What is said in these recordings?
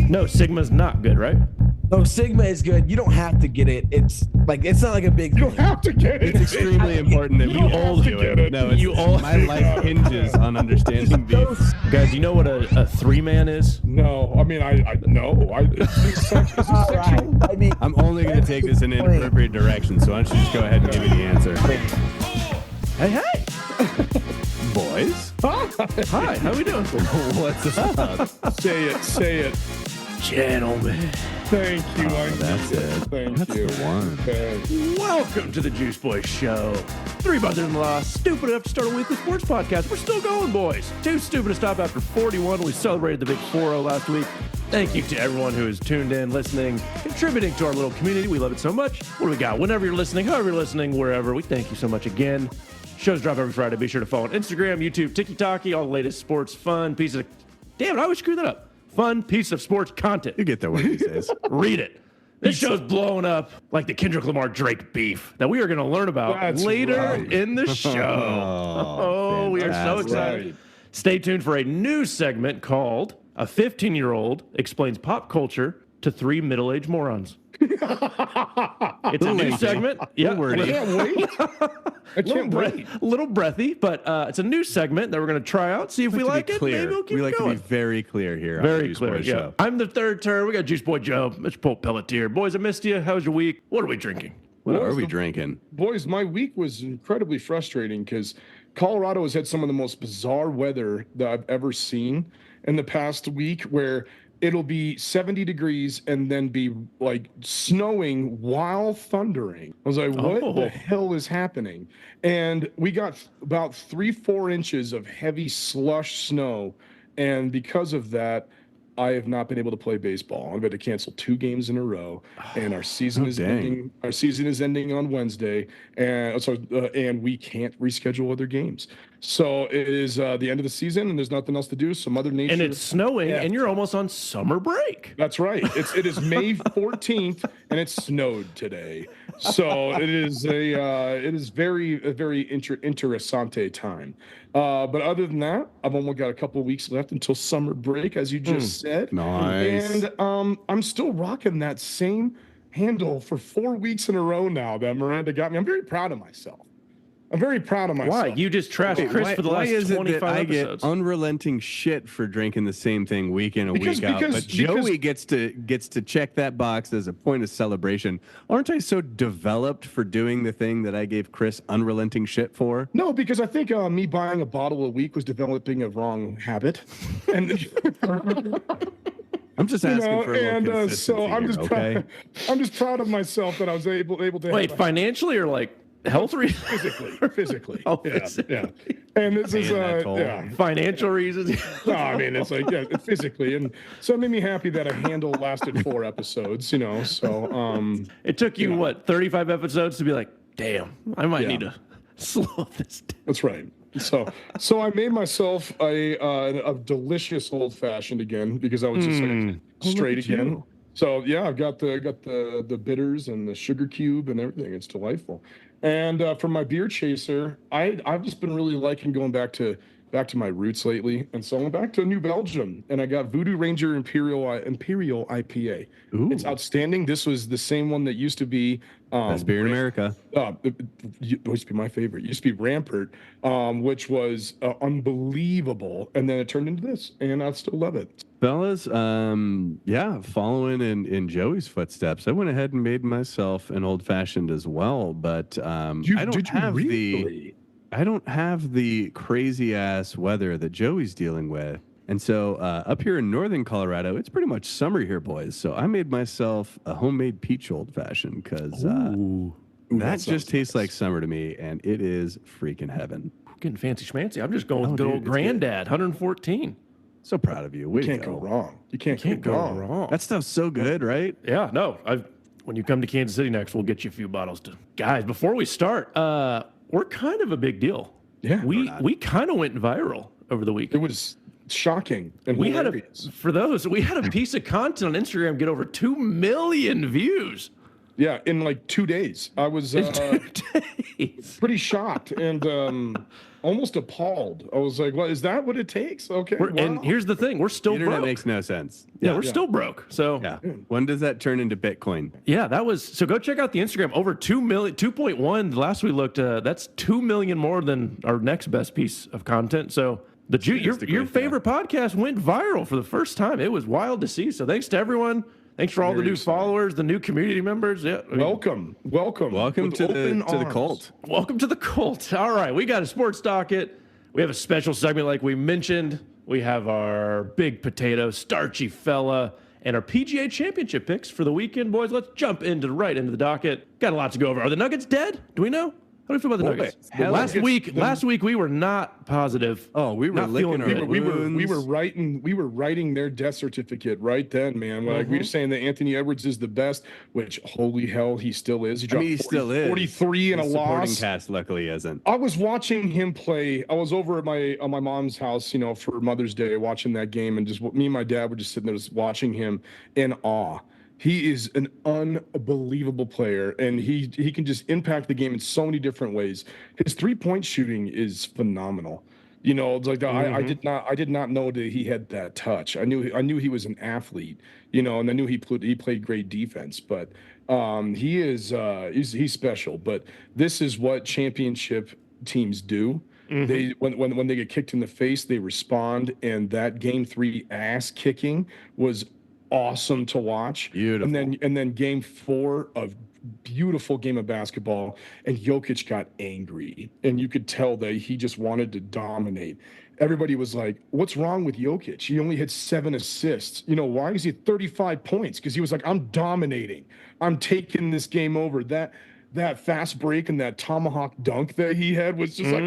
No, Sigma's not good, right? No, Sigma is good. You don't have to get it. It's not like a big. You don't have to get it. It's extremely important that You we don't all have to do get it. it. No, You all- my life hinges on understanding beef. Guys, do you know what a three-man is? No, I mean, I no. Is this All sexual? right. I mean, I'm only going to take this in an inappropriate direction, so why don't you just go ahead and give me the answer. Hey, hey. Boys? Hi, how we doing? What's up? Say it. Gentlemen. Thank you. That's it. Thank That's you. the one. Okay. Welcome to the Juice Boys Show. Three brothers-in-law, stupid enough to start a weekly sports podcast. We're still going, boys. Too stupid to stop after 41. We celebrated the big 4-0 last week. Thank you to everyone who has tuned in, listening, contributing to our little community. We love it so much. What do we got? Whenever you're listening, however you're listening, wherever, we thank you so much again. Shows drop every Friday. Be sure to follow on Instagram, YouTube, TikTok, all the latest sports, fun pieces of... Damn it, I always screw that up. Fun piece of sports content. You get that one these days. Read it. This show's blowing up like the Kendrick Lamar Drake beef that we are going to learn about That's later right. in the show. Oh, we are so fantastic. excited. Right. Stay tuned for a new segment called A 15-Year-Old Explains Pop Culture to Three Middle-Aged Morons. It's a new lengthy. segment. Yeah, wordy. I can't wait. I can't wait. little breathy, but it's a new segment that we're going to try out, see if we like it. Maybe we'll keep we like going. to be very clear here. on the Very Juice clear, Boys yeah. Show. I'm the third turn. We got Juice Boy Joe, Mr. Pope Pelletier. Boys, I missed you. How was your week? What are we drinking? What What are was we the- drinking? Boys, my week was incredibly frustrating because Colorado has had some of the most bizarre weather that I've ever seen in the past week, where it'll be 70 degrees and then be like snowing while thundering. I was like, what Oh. the hell is happening? And we got about 3-4 inches of heavy slush snow. And because of that, I have not been able to play baseball. I've had to cancel 2 games in a row, and our season is dang. ending. Our season is ending on Wednesday, and and we can't reschedule other games. So it is the end of the season, and there's nothing else to do. So Mother Nature. And it's snowing, Yeah. and you're almost on summer break. That's right. It is May 14th, and it snowed today. So it is a very interessante time. But other than that, I've only got a couple of weeks left until summer break, as you just said. Nice. And I'm still rocking that same handle for 4 weeks in a row now that Miranda got me. I'm very proud of myself. Why? You just trashed Chris for the why last is it 25 that I episodes. get unrelenting shit for drinking the same thing week in and Because- week out, because- but Joey gets to check that box as a point of celebration? Aren't I so developed for doing the thing that I gave Chris unrelenting shit for? No, because I think me buying a bottle a week was developing a wrong habit, and I'm just asking for a little consistency so I'm here, just okay? proud. I'm just proud of myself that I was able to Wait, have financially or like health reasons? physically. Oh, yeah, physically. yeah. And this is Paying that toll. yeah. Financial reasons? No, I mean it's like physically, and so it made me happy that a handle lasted 4 episodes. You know, so It took you, Yeah. what, 35 episodes to be like, damn, I might Yeah. need to slow this down. that's right. So I made myself a delicious old fashioned again because I was just like straight look at again. you. So yeah, I've got the bitters and the sugar cube and everything. It's delightful. And for my beer chaser, I've just been really liking going back to my roots lately, and so I went back to New Belgium and I got Voodoo Ranger Imperial IPA. Ooh. It's outstanding. This was the same one that used to be Best beer in America. it used to be my favorite. It used to be Rampart, which was unbelievable, and then it turned into this, and I still love it. Fellas, yeah, following in Joey's footsteps, I went ahead and made myself an old fashioned as well, but I don't have I don't have the crazy ass weather that Joey's dealing with. And so up here in northern Colorado, it's pretty much summer here, boys. So I made myself a homemade peach old fashioned because that just tastes like summer to me, and it is freaking heaven. Getting fancy schmancy. I'm just going with good dude, old it's good. Granddad, 114. So proud of you. Way You to can't go wrong. You can't Can't go go wrong. wrong. That stuff's so good, right? Yeah, no. When you come to Kansas City next, we'll get you a few bottles to. Guys, before we start, we're kind of a big deal. Yeah, We kind of went viral over the week. it was shocking and We had hilarious. we had a piece of content on Instagram get over 2 million views Yeah, in like 2 days. I was in 2 days. pretty shocked, and almost appalled. I was like, "What is that? What it takes?" Okay, And here's the thing: we're still Internet broke. makes no sense. Yeah, we're still broke. So yeah, when does that turn into Bitcoin? Yeah, that was so. Go check out the Instagram. Over 2 million, 2.1. Last we looked, that's 2 million more than our next best piece of content. So your favorite podcast went viral for the first time. It was wild to see. So thanks to everyone. Thanks for all the new followers, the new community members. Yeah, welcome to the cult. Welcome to the cult. All right, we got a sports docket. We have a special segment like we mentioned. We have our big potato, starchy fella, and our PGA Championship picks for the weekend, boys. Let's jump into the docket. Got a lot to go over. Are the Nuggets dead? Do we know? How do you feel about the Nuggets? Last week we were not positive. Oh, we were licking our wounds. We were writing their death certificate right then, man. Like we were saying that Anthony Edwards is the best, which holy hell he still is. He still is 43 in a loss. Supporting cast luckily isn't. I was watching him play. I was over at my mom's house, for Mother's Day, watching that game, and just me and my dad were just sitting there just watching him in awe. He is an unbelievable player, and he can just impact the game in so many different ways. His 3-point shooting is phenomenal. It's like I did not know that he had that touch. I knew he was an athlete, and I knew he played great defense. But he's special. But this is what championship teams do. They when they get kicked in the face, they respond, and that game 3 ass kicking was awesome to watch. Beautiful. And then game 4 of beautiful game of basketball, and Jokic got angry, and you could tell that he just wanted to dominate. Everybody was like, "What's wrong with Jokic? He only had 7 assists. Why is he at 35 points?" Because he was like, "I'm dominating. I'm taking this game over." That fast break and that tomahawk dunk that he had was just like,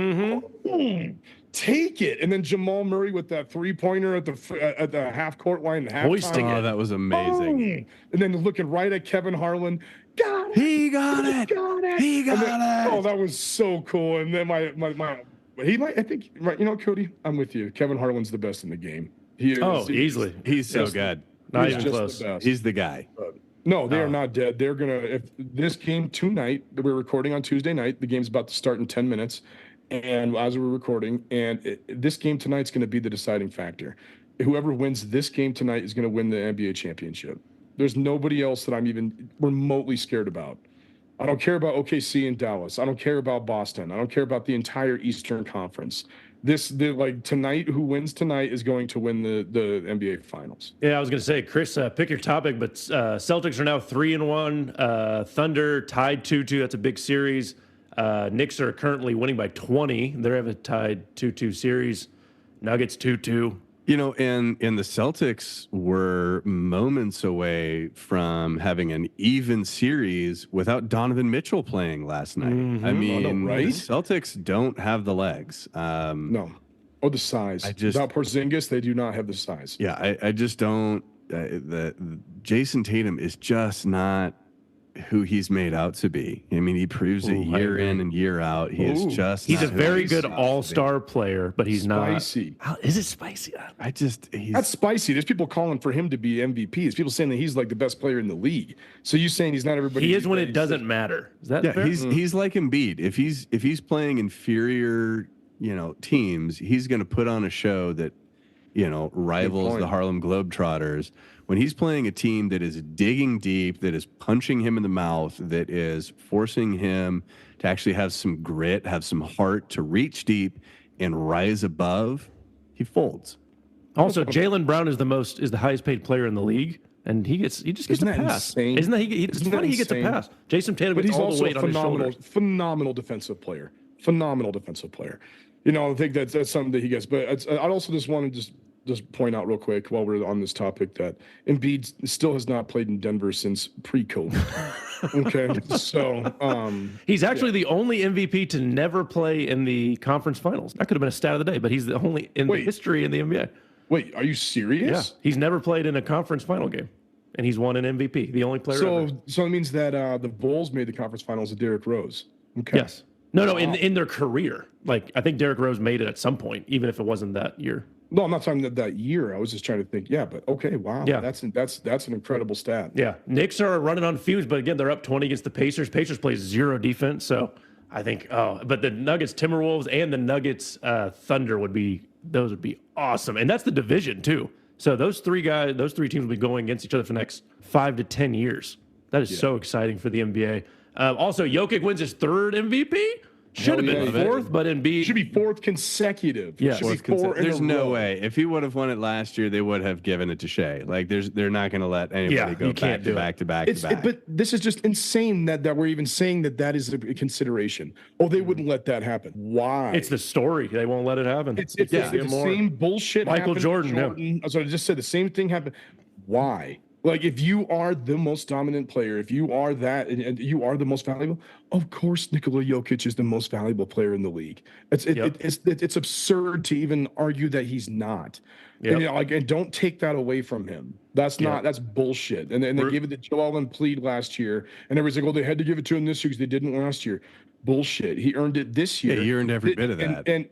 take it. And then Jamal Murray with that 3-pointer at the half court line and hoisting halftime. it. That was amazing. And then looking right at Kevin Harlan. Got it. He got it. He got it. Oh, that was so cool. And then I think Cody, I'm with you. Kevin Harlan's the best in the game. He is. Easily. He's so good. Not even close. He's the guy. No, they are not dead. They're if this game tonight, we're recording on Tuesday night. The game's about to start in 10 minutes. And as we're recording, this game tonight's going to be the deciding factor. Whoever wins this game tonight is going to win the NBA championship. There's nobody else that I'm even remotely scared about. I don't care about OKC and Dallas. I don't care about Boston. I don't care about the entire Eastern Conference. Tonight, who wins tonight is going to win the NBA Finals. Yeah, I was going to say, Chris, pick your topic, but Celtics are now 3-1. Thunder tied 2-2. That's a big series. Knicks are currently winning by 20. They have a tied 2-2 series. Nuggets 2-2. And the Celtics were moments away from having an even series without Donovan Mitchell playing last night. I mean, right? The Celtics don't have the legs. No. Or the size. Without Porzingis, they do not have the size. Yeah, I just don't. Jason Tatum is just not who he's made out to be. I mean, he proves it year in and year out. He's a very good all-star player, but he's not spicy. Is it spicy? That's spicy. There's people calling for him to be MVP. There's people saying that he's like the best player in the league. So you saying he's not everybody? He is when it doesn't matter. Is that fair? He's like Embiid. If he's playing inferior, teams, he's going to put on a show that, rivals the Harlem Globetrotters. When he's playing a team that is digging deep, that is punching him in the mouth, that is forcing him to actually have some grit, have some heart to reach deep and rise above, he folds. Also, Jaylen Brown is the highest paid player in the league, and he just gets a pass. Insane? Isn't that it's funny he gets a pass? Jason Tatum but gets he's all also the weight on his shoulders. Phenomenal defensive player. Phenomenal defensive player. I think that's something that he gets. But I also just want to just point out real quick while we're on this topic that Embiid still has not played in Denver since pre-COVID. Okay, so he's actually the only MVP to never play in the conference finals. That could have been a stat of the day, but he's the only in the history in the NBA. Wait, are you serious? Yeah, he's never played in a conference final game, and he's won an MVP. The only player. So it means that the Bulls made the conference finals with Derrick Rose. Okay. Yes. No, in their career. Like I think Derrick Rose made it at some point, even if it wasn't that year. No, I'm not talking that year. I was just trying to think. Yeah, but okay, wow. Yeah, that's an incredible stat. Yeah, Knicks are running on fumes, but again, they're up 20 against the Pacers. Pacers play zero defense, so I think. Oh, but the Nuggets, Timberwolves, and the Nuggets, Thunder would be awesome, and that's the division too. So those three teams will be going against each other for the next 5 to 10 years. That is so exciting for the NBA. Also, Jokic wins his 3rd MVP. Should have been 4th, but Embiid should be 4th consecutive. Yeah, there's no way. If he would have won it last year, they would have given it to Shea. Like they're not going to let anybody go back to back. But this is just insane that we're even saying that is a consideration. Oh, they wouldn't let that happen. Why? It's the story. They won't let it happen. It's the same bullshit. Michael Jordan. So I just said the same thing happened. Why? Like, if you are the most dominant player, if you are that, and you are the most valuable, of course Nikola Jokic is the most valuable player in the league. It's absurd to even argue that he's not. Yep. And don't take that away from him. That's bullshit. And they gave it to Joel Embiid last year, and everybody's like, "Oh, they had to give it to him this year because they didn't last year." Bullshit. He earned it this year. Yeah, he earned every bit of that. And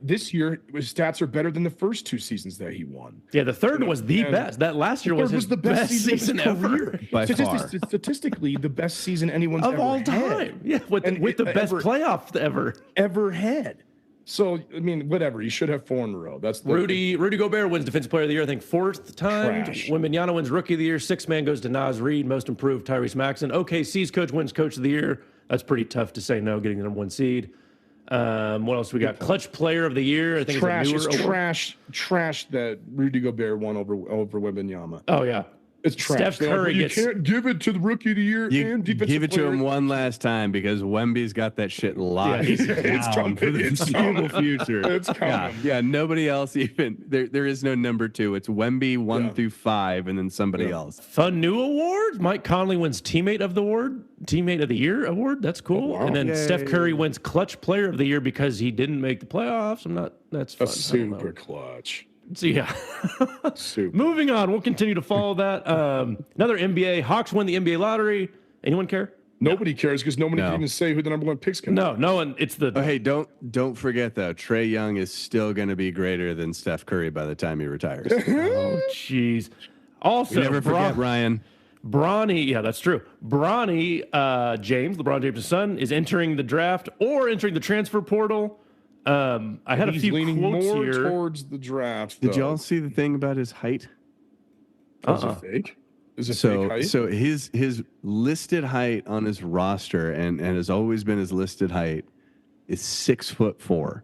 this year, his stats are better than the first 2 seasons that he won. Yeah, the third was the best. That last year was the best season ever. By far. Statistically, the best season anyone's of ever all had. time. Yeah, with the best playoff ever had. So, I mean, whatever. You should have 4 in a row. That's Rudy Gobert wins Defensive Player of the Year, I think 4th time. Wembanyama wins Rookie of the Year. 6th man goes to Naz Reid. Most Improved, Tyrese Maxey. OKC's coach wins Coach of the Year. That's pretty tough to say no, getting the number 1 seed. What else we got? Clutch Player of the Year. I think trash that Rudy Gobert won over Wembanyama. Oh yeah, it's trash. Steph Curry you can't give it to the Rookie of the Year and defensive give it to player. him one last time because Wemby's got that shit locked. It's coming for the foreseeable future. It's coming. Yeah. Nobody else even there is no number 2. It's Wemby 1 through 5, and then somebody else. Fun new awards. Mike Conley wins Teammate of the Year award. That's cool. Oh, wow. And then Steph Curry wins Clutch Player of the Year because he didn't make the playoffs. That's fun. Super clutch. So yeah. Moving on, we'll continue to follow that. Another NBA. Hawks win the NBA lottery. Anyone care? Nobody cares because nobody can even say who the number 1 pick's going to be. No one. It's the. Oh, hey, don't forget though. Trae Young is still going to be greater than Steph Curry by the time he retires. Oh, jeez. Also, we never forget Ryan. Bronny, yeah, that's true. Bronny James, LeBron James' son, is entering the draft or entering the transfer portal. I had a few leaning quotes more here. towards the draft. Did y'all see the thing about his height? Is it fake? Is it fake height? So his listed height on his roster and has always been his listed height is 6'4".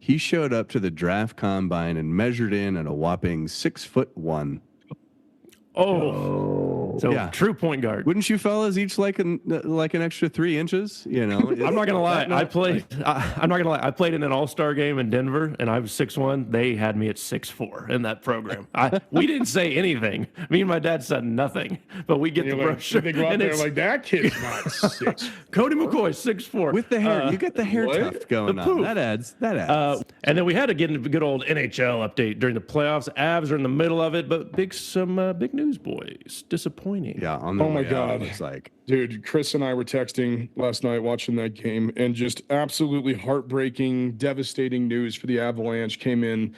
He showed up to the draft combine and measured in at a whopping 6'1". Oh, so true point guard. Wouldn't you fellas each like an extra 3 inches? You know, I'm not gonna lie. I'm not gonna lie. I played in an all-star game in Denver, and I was 6'1". They had me at 6'4" in that program. We didn't say anything. Me and my dad said nothing, but we get the brochure. They go out there like that kid's not 6. Cody McCoy 6'4" with the hair. You get the hair tuft going on. That adds. And then we had to get into a good old NHL update during the playoffs. Avs are in the middle of it, but big news, boys. Disappointing. Yeah. Oh my God. It's like, dude, Chris and I were texting last night watching that game, and just absolutely heartbreaking, devastating news for the Avalanche came in.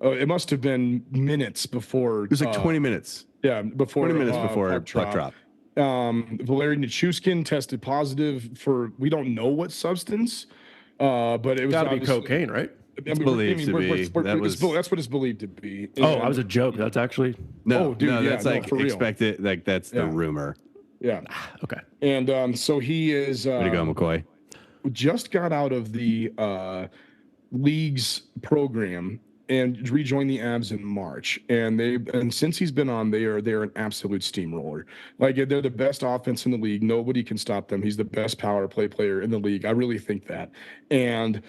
It must have been minutes before. It was like 20 minutes. Yeah, before 20 minutes before puck drop. Valeri Nichushkin tested positive for we don't know what substance, but it was got to be cocaine, right? That's what it's believed to be. And, I was a joke. That's actually that's expected. Like that's the rumor. Yeah. Okay. And so he is. Way to go, McCoy. Just got out of the league's program and rejoined the Avs in March. And since he's been on, they're an absolute steamroller. Like, they're the best offense in the league. Nobody can stop them. He's the best power play player in the league. I really think that. And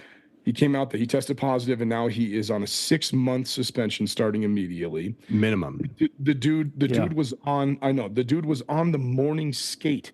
he came out that he tested positive, and now he is on a 6-month suspension starting immediately. Minimum. The dude was on. I know the dude was on the morning skate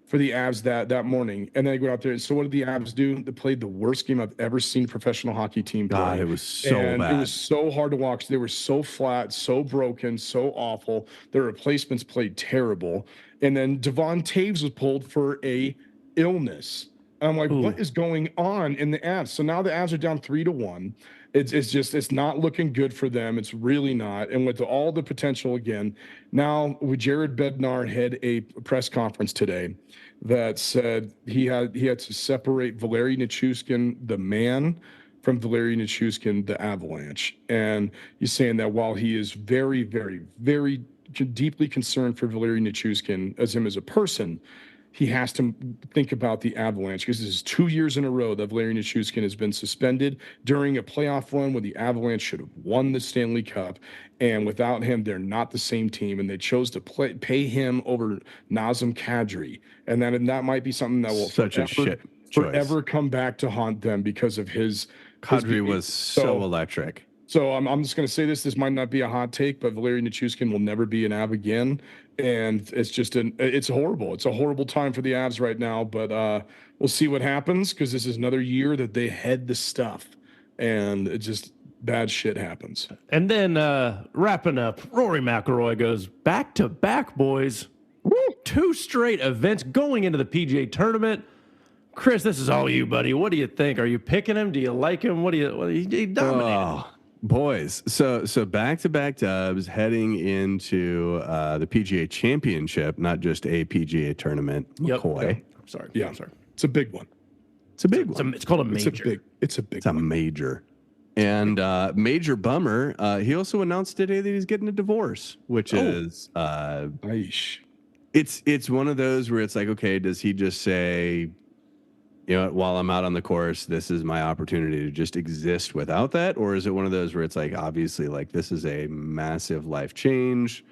for the Avs that morning, and then they go out there. So what did the Avs do? They played the worst game I've ever seen a professional hockey team play. God, it was so bad. It was so hard to watch. They were so flat, so broken, so awful. Their replacements played terrible, and then Devon Taves was pulled for a illness. And I'm like, what is going on in the Avs? So now the Avs are down 3-1. It's not looking good for them. It's really not. And with all the potential again, now with Jared Bednar had a press conference today that said he had to separate Valeri Nichushkin, the man, from Valeri Nichushkin, the Avalanche. And he's saying that while he is very, very, very deeply concerned for Valeri Nichushkin as him as a person, he has to think about the Avalanche, because this is 2 years in a row that Valeri Nichushkin has been suspended during a playoff run when the Avalanche should have won the Stanley Cup. And without him, they're not the same team. And they chose to pay him over Nazem Kadri. And that might be something that will forever come back to haunt them because of his. Kadri was so electric. So I'm just going to say this might not be a hot take, but Valeri Nichushkin will never be an Av again. And it's just it's horrible. It's a horrible time for the Avs right now, but we'll see what happens, because this is another year that they head the stuff and it just bad shit happens. And then wrapping up, Rory McIlroy goes back-to-back, boys. Woo! 2 straight events going into the PGA tournament. Chris, this is all you, buddy. What do you think? Are you picking him? Do you like him? He dominated. Oh, boys. So back-to-back dubs heading into the PGA Championship, not just a PGA tournament. McCoy. Yep. I'm sorry. Yeah. I'm sorry. It's a big one. It's a big one. It's called a major. It's a major. And major bummer. He also announced today that he's getting a divorce, which is it's one of those where it's like, okay, does he just say, you know, while I'm out on the course, this is my opportunity to just exist without that? Or is it one of those where it's like, obviously, like, this is a massive life change?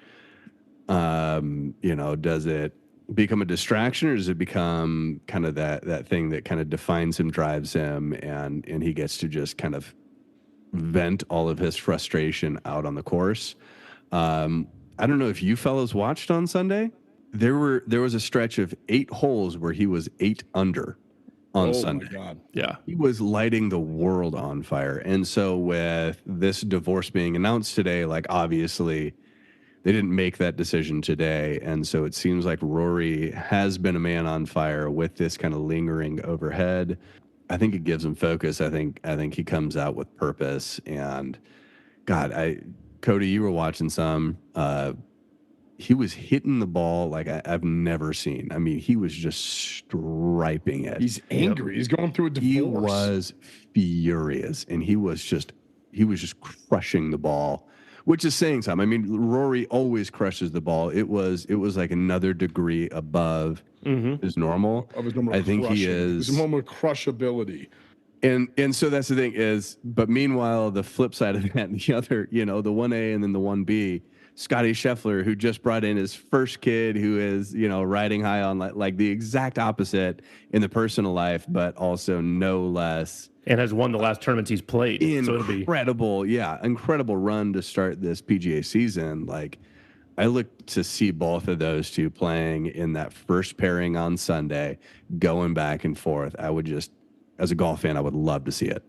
You know, does it become a distraction, or does it become kind of that thing that kind of defines him, drives him, and he gets to just kind of vent all of his frustration out on the course? I don't know if you fellows watched on Sunday. There was a stretch of 8 holes where he was 8 under on Sunday. My God. Yeah. He was lighting the world on fire. And so with this divorce being announced today, like, obviously they didn't make that decision today. And so it seems like Rory has been a man on fire with this kind of lingering overhead. I think it gives him focus. I think he comes out with purpose. And God, Cody, you were watching some, he was hitting the ball like I've never seen. I mean, he was just striping it. He's angry. He's going through a divorce. He was furious, and he was just crushing the ball, which is saying something. I mean, Rory always crushes the ball. It was like another degree above his normal. I think he is. There's a moment of crushability. And so that's the thing is, but meanwhile, the flip side of that, the other, you know, the 1A and then the 1B, Scotty Scheffler, who just brought in his first kid, who is, you know, riding high on like the exact opposite in the personal life, but also no less. And has won the last tournaments he's played. Incredible, incredible run to start this PGA season. Like, I look to see both of those two playing in that first pairing on Sunday, going back and forth. I would just, as a golf fan, I would love to see it.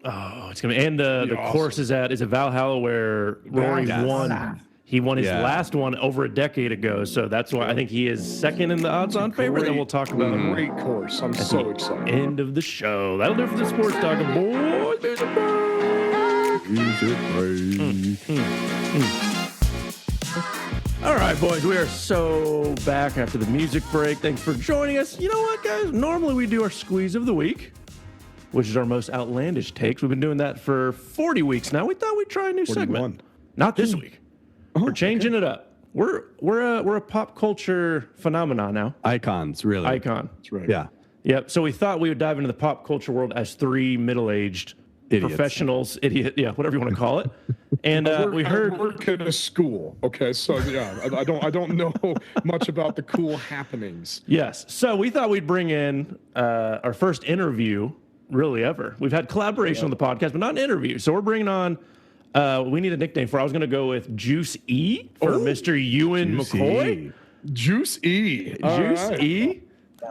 Oh, it's gonna be, and the awesome. Course is at Valhalla, where Rory won. He won his last one over a decade ago, so that's why I think he is second in the odds-on favorite. Then we'll talk about a great course. I'm so excited. End of the show. That'll do it for the sports talk. Boys, music break. All right, boys, we are so back after the music break. Thanks for joining us. You know what, guys? Normally we do our squeeze of the week, which is our most outlandish takes. We've been doing that for 40 weeks now. We thought we'd try a new segment. Not this week. We're changing it up. We're a pop culture phenomenon now. Icons, really. Icon. That's right. Yeah. Yep. So we thought we would dive into the pop culture world as 3 middle-aged professionals, whatever you want to call it. And we heard. I work at a school. Okay, so I don't know much about the cool happenings. Yes. So we thought we'd bring in our first interview, really ever. We've had collaboration on the podcast, but not an interview. So we're bringing on. We need a nickname for. I was going to go with Juice E for Mr. Ewan McCoy. Juice E. Juice E.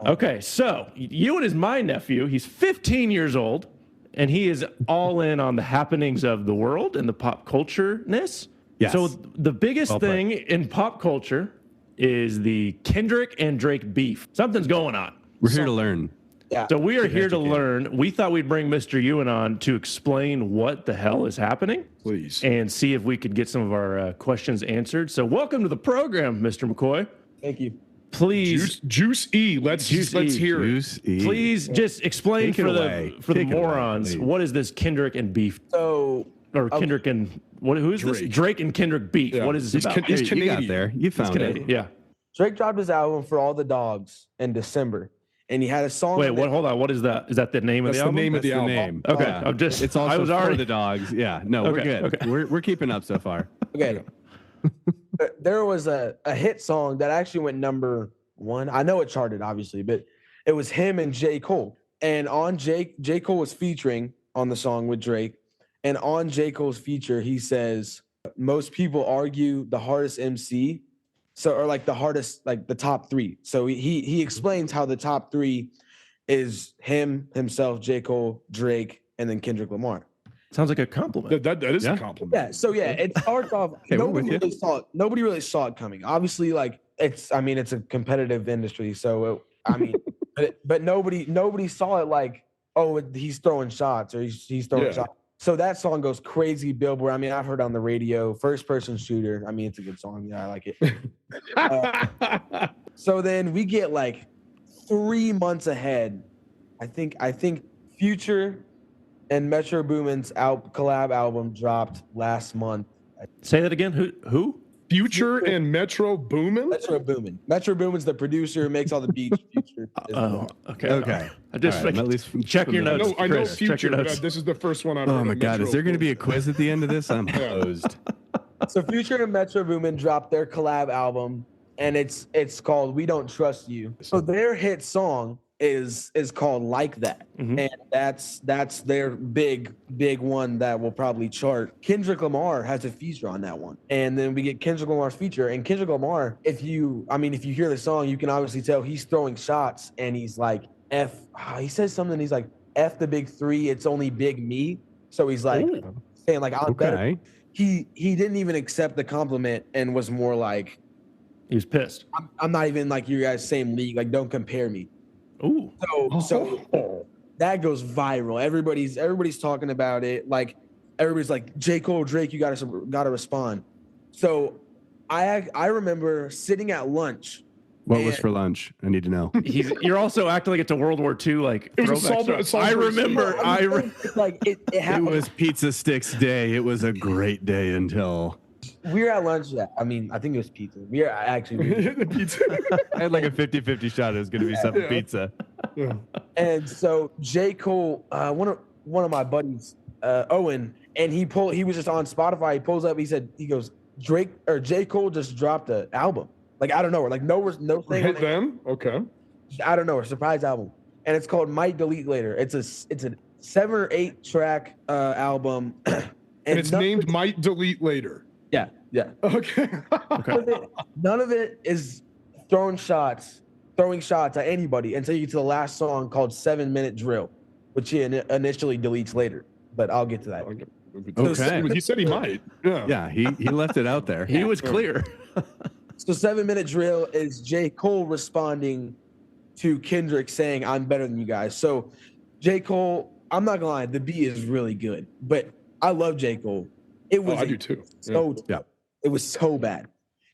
Okay, so Ewan is my nephew. He's 15 years old, and he is all in on the happenings of the world and the pop culture-ness. Yes. So the biggest thing in pop culture is the Kendrick and Drake beef. Something's going on. We're here to learn. Yeah. So we are here to learn. We thought we'd bring Mr. Ewan on to explain what the hell is happening. Please. And see if we could get some of our questions answered. So welcome to the program, Mr. McCoy. Thank you. Please. Juice E. Let's hear it. Please just explain for the morons, what is this Kendrick and beef? Kendrick and who is Drake. This? Drake and Kendrick beef. Yeah. What is this about? He's Canadian. You got there. You found it. Yeah. Drake dropped his album For All the Dogs in December. And he had a song. Wait, what? Hold on. What is that? Is that the name of the album? That's the name of the album. Okay. I'm just. It's also I was already For the Dogs. Yeah. No, we're good. Okay. We're keeping up so far. Okay. There was a hit song that actually went number 1. I know it charted, obviously, but it was him and J. Cole. And on J. Cole was featuring on the song with Drake. And on J. Cole's feature, he says, most people argue the hardest MC. Or like the hardest, like the top 3. So he explains how the top 3 is him, himself, J. Cole, Drake, and then Kendrick Lamar. Sounds like a compliment. That is a compliment. Yeah. So it starts off. Nobody really saw it coming. Obviously, like it's a competitive industry. So but nobody saw it like, oh, he's throwing shots or he's throwing shots. So that song goes crazy Billboard. I mean, I've heard on the radio, First Person Shooter. I mean, it's a good song. Yeah, I like it. So then we get like 3 months ahead. I think Future and Metro Boomin's collab album dropped last month. Say that again. Who? Future and Metro Boomin? Metro Boomin. Metro Boomin's the producer who makes all the beats. Future. Okay. I just at least check your notes. I know Future. Check your notes. This is the first one I've heard. Oh my God. Is there going to be a quiz at the end of this? I'm hosed. So Future and Metro Boomin dropped their collab album, and it's called We Don't Trust You. So their hit song is called Like That. Mm-hmm. And that's their big one that will probably chart. Kendrick Lamar has a feature on that one. And then we get Kendrick Lamar's feature. And Kendrick Lamar, if you hear the song, you can obviously tell he's throwing shots and he's like, he says something, he's like, F the big 3, it's only big me. So he's like saying like, I'm better. He didn't even accept the compliment and was more like, he was pissed. I'm not even like you guys same league. Like, don't compare me. Ooh. So that goes viral. Everybody's talking about it. Like everybody's like, J. Cole, Drake, you gotta respond. So I remember sitting at lunch. What was for lunch? I need to know. You're also acting like it's a World War II like. It was I remember. It was Pizza Sticks Day. It was a great day until. We were at lunch. I think it was pizza. We were actually pizza. I had like a 50-50 shot. It was going to be something pizza. Yeah. And so J. Cole, one of my buddies, Owen, and he was just on Spotify. He pulls up. He goes, Drake or J. Cole just dropped an album. Like I don't know. Like no thing. Hit them. Okay. I don't know. A surprise album, and it's called Might Delete Later. It's a 7 or 8 track album, and it's named Might Delete Later. Yeah. Okay. None of it is throwing shots at anybody until you get to the last song called 7 Minute Drill, which he initially deletes later. But I'll get to that. Okay. He said he might. Yeah. He left it out there. He was clear. So 7 Minute Drill is J. Cole responding to Kendrick saying, I'm better than you guys. So J. Cole, I'm not gonna lie, the beat is really good, but I love J. Cole. I do too. It was so bad.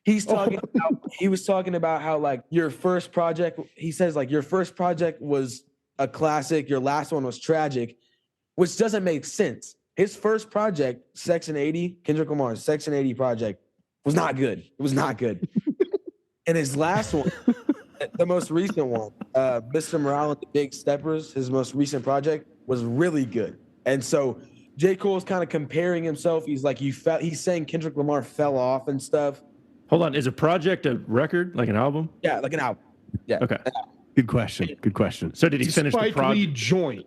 He was talking about how like your first project, he says like your first project was a classic, your last one was tragic, which doesn't make sense. His first project, Section 80, Kendrick Lamar's Section 80 project, was not good. It was not good. And his last one, the most recent one, Mr. Morale and the Big Steppers, his most recent project, was really good. And so J. Cole's kind of comparing himself. He's like, he's saying Kendrick Lamar fell off and stuff. Hold on. Is a project a record, like an album? Yeah, like an album. Yeah. Okay. Good question. So did he finish the project? Joint.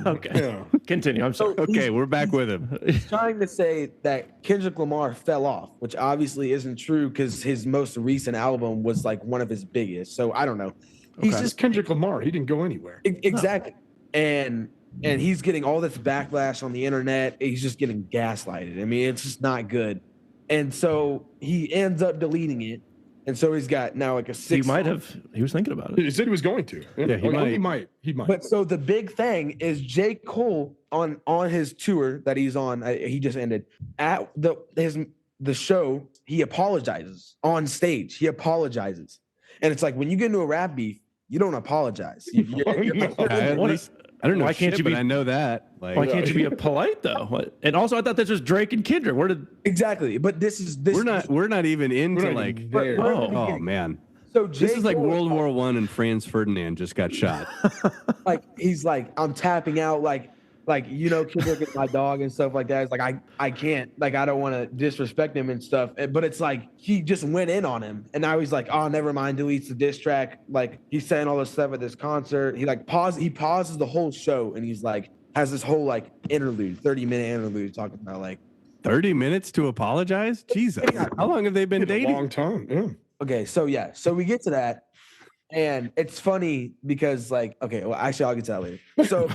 Okay. Yeah. Continue. I'm sorry. Okay, we're back with him. He's trying to say that Kendrick Lamar fell off, which obviously isn't true because his most recent album was like one of his biggest. So I don't know. He's just Kendrick Lamar. He didn't go anywhere. Exactly. And he's getting all this backlash on the internet. He's just getting gaslighted. I mean, it's just not good. And so he ends up deleting it. And so he's got now like a 6. He was thinking about it. He said he was going to. Yeah, he might. But so the big thing is J. Cole on his tour that he's on, he just ended at the show. He apologizes on stage. He apologizes, and it's like when you get into a rap beef, you don't apologize. At least I don't know. Why can't you? But I know that. Like, why can't you be polite though? And also, I thought this was Drake and Kendrick. Where did exactly? But this. We're not even into like. Oh man. So this is like World War I, and Franz Ferdinand just got shot. Like he's like, I'm tapping out, like Kendrick is my dog and stuff like that. It's like I can't, like I don't want to disrespect him and stuff. But it's like he just went in on him, and now he's like, oh, never mind, deletes the diss track. Like he's saying all this stuff at this concert. He pauses the whole show, and he's like has this whole like interlude, 30-minute interlude talking about like 30 minutes to apologize. Jesus, how long have they been dating? A long time. Yeah. Okay, so we get to that. And it's funny because, like, okay, well, actually, I'll get to that later. So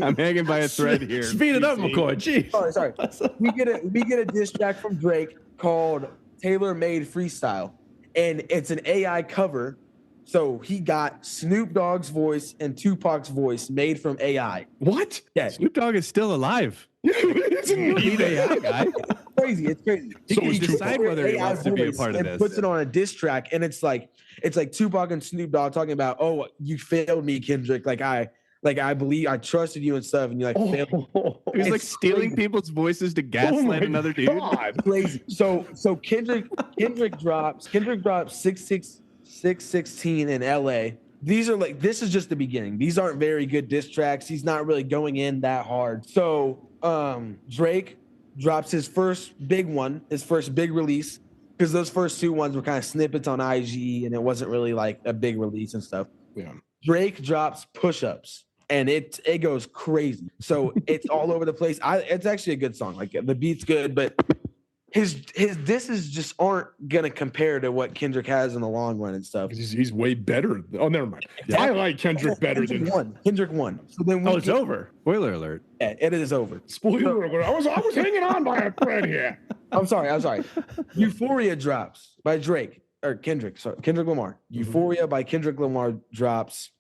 I'm hanging by a thread here. Speed it up, McCoy. Jeez. Sorry. We get a diss track from Drake called "Tailor Made Freestyle," and it's an AI cover. So he got Snoop Dogg's voice and Tupac's voice made from AI. What? Yeah, Snoop Dogg is still alive. It's an AI guy. It's crazy. So he can decide whether he wants to be a part of this. Puts it on a diss track, and it's like Tupac and Snoop Dogg talking about, oh, you failed me, Kendrick. I believe I trusted you and stuff, and you failed me. He was like stealing people's voices to gaslight another dude. Crazy. So Kendrick drops 616 in LA. This is just the beginning. These aren't very good diss tracks. He's not really going in that hard. So Drake drops his first big one, his first big release, because those first two ones were kind of snippets on IG, and it wasn't really like a big release and stuff. Yeah. Drake drops Push-Ups, and it goes crazy. So it's all over the place. It's actually a good song. Like the beat's good, but his disses just aren't gonna compare to what Kendrick has in the long run and stuff. He's way better. Oh, never mind. I like Kendrick better than Kendrick won. So then it's over. Spoiler alert. Yeah, it is over. Spoiler alert. I was hanging on by a thread here. I'm sorry. Euphoria drops by Drake or Kendrick. Sorry, Kendrick Lamar. Euphoria by Kendrick Lamar drops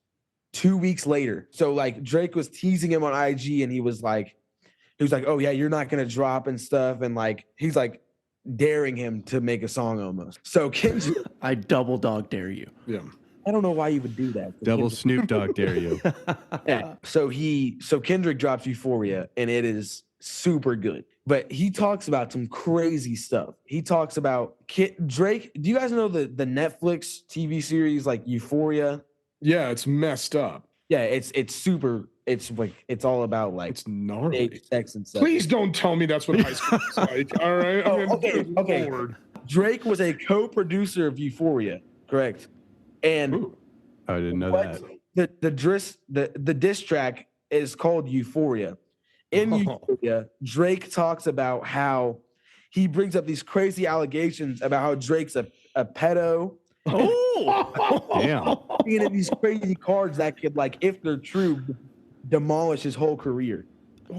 2 weeks later. So like Drake was teasing him on IG, and he was like, oh yeah, you're not gonna drop and stuff, and like he's like daring him to make a song almost. So Kendrick, I double dog dare you. Yeah. I don't know why you would do that. Double Snoop Dogg dare you. Yeah. So Kendrick drops Euphoria, and it is super good. But he talks about some crazy stuff. He talks about Drake. Do you guys know the Netflix TV series like Euphoria? Yeah, it's messed up. Yeah, it's super. It's like it's all about like it's gnarly sex and stuff. Please don't tell me that's what high school is like. All right. Okay. Lord. Drake was a co-producer of Euphoria, correct? And I didn't know that. The diss track is called Euphoria. In Euphoria, Drake talks about how he brings up these crazy allegations about how Drake's a pedo. Oh, damn! Being in these crazy cards that could, like, if they're true, demolish his whole career.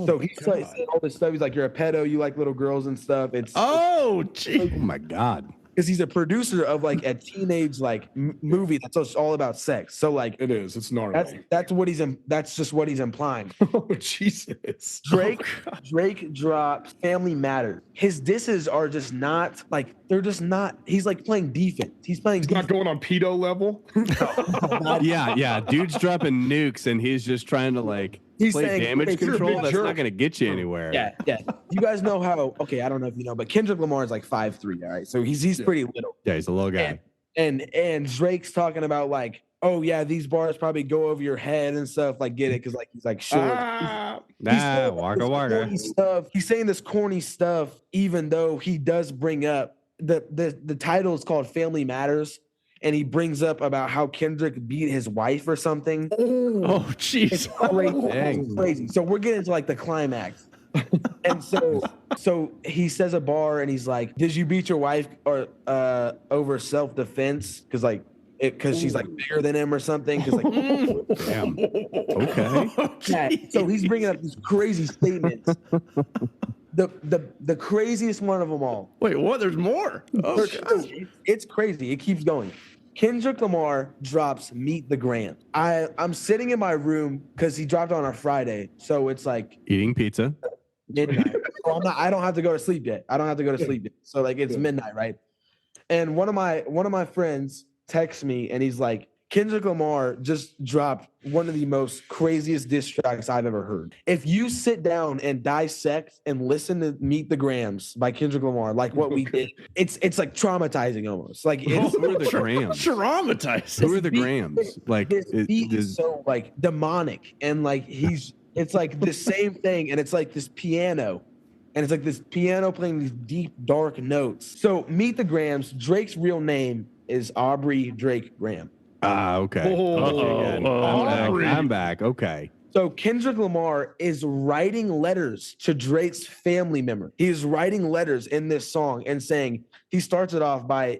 So he's like all this stuff. He's like, "You're a pedo. You like little girls and stuff." Oh my god! Because he's a producer of like a teenage like movie that's just all about sex. So like it is. It's gnarly. That's just what he's implying. Oh Jesus! Drake drops Family Matters. His disses are just not like they're just not. He's like playing defense. He's not going on pedo level. Yeah. Dude's dropping nukes, and he's just trying to like. He's play saying, damage control. That's not going to get you anywhere. Yeah. You guys know how? Okay, I don't know if you know, but Kendrick Lamar is like 5'3". All right, so he's pretty little. Yeah, he's a little guy. And Drake's talking about like, oh yeah, these bars probably go over your head and stuff. Like, get it? Because like he's like short. Waka. Stuff. He's saying this corny stuff, even though he does bring up the title is called Family Matters. And he brings up about how Kendrick beat his wife or something. Oh, jeez. It's crazy. So we're getting to like the climax. And so he says a bar and he's like, did you beat your wife or over self-defense? Because she's like bigger than him or something. Damn. Okay. Yeah, so he's bringing up these crazy statements. the craziest one of them all. Wait, what? There's more. Oh, It's crazy. It keeps going. Kendrick Lamar drops "Meet the Graham." I'm sitting in my room because he dropped on a Friday, so it's like eating pizza midnight. So I don't have to go to sleep yet. So like it's midnight, right? And one of my friends texts me and he's like, Kendrick Lamar just dropped one of the most craziest diss tracks I've ever heard. If you sit down and dissect and listen to "Meet the Grams" by Kendrick Lamar, like what we did, it's like traumatizing almost. Like it's who are the Grams? Traumatizing. Who are the Grams? Like this beat is so like demonic, and like it's like the same thing, and it's like this piano. And it's like this piano playing these deep, dark notes. So "Meet the Grams," Drake's real name is Aubrey Drake Graham. Okay. I'm back. Okay. So Kendrick Lamar is writing letters to Drake's family member. He's writing letters in this song and saying, he starts it off by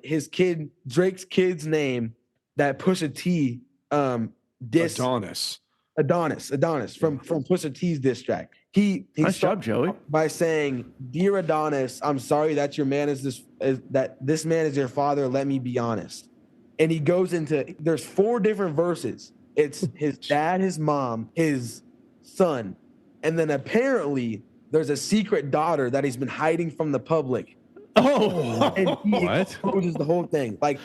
Drake's kid's name that Pusha T Adonis from Pusha T's diss track. He nice job, Joey. By saying, "Dear Adonis, I'm sorry that your man this man is your father. Let me be honest." And he goes into, there's 4 different verses. It's his dad, his mom, his son, and then apparently there's a secret daughter that he's been hiding from the public. Oh, and he what? exposes the whole thing. Like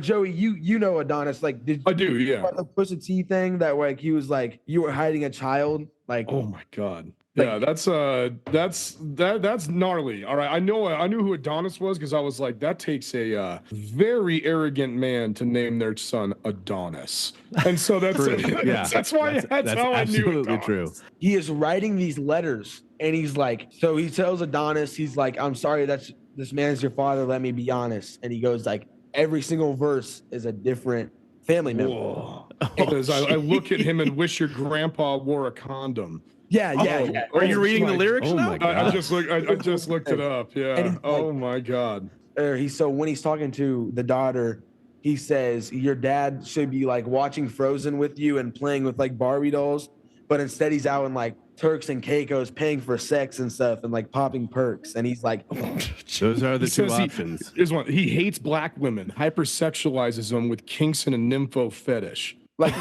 Joey, you know Adonis. Like, I do, yeah. The Pusha T thing that like he was like, you were hiding a child. Like, oh my God. Yeah, that's gnarly. All right, I knew who Adonis was because I was like, that takes a very arrogant man to name their son Adonis, and so that's that's why that's how I knew. Absolutely true. He is writing these letters, and he's like, so he tells Adonis, he's like, "I'm sorry that this man is your father. Let me be honest." And he goes like, every single verse is a different family member. Whoa. I look at him and wish your grandpa wore a condom. Yeah. Are you reading the lyrics now? I just looked it up. Yeah. Oh my God. So when he's talking to the daughter, he says, "Your dad should be like watching Frozen with you and playing with like Barbie dolls, but instead he's out in like Turks and Caicos paying for sex and stuff and like popping perks." And he's like, those are the 2 options. He hates black women, hypersexualizes them with kinks and a nympho fetish. Like,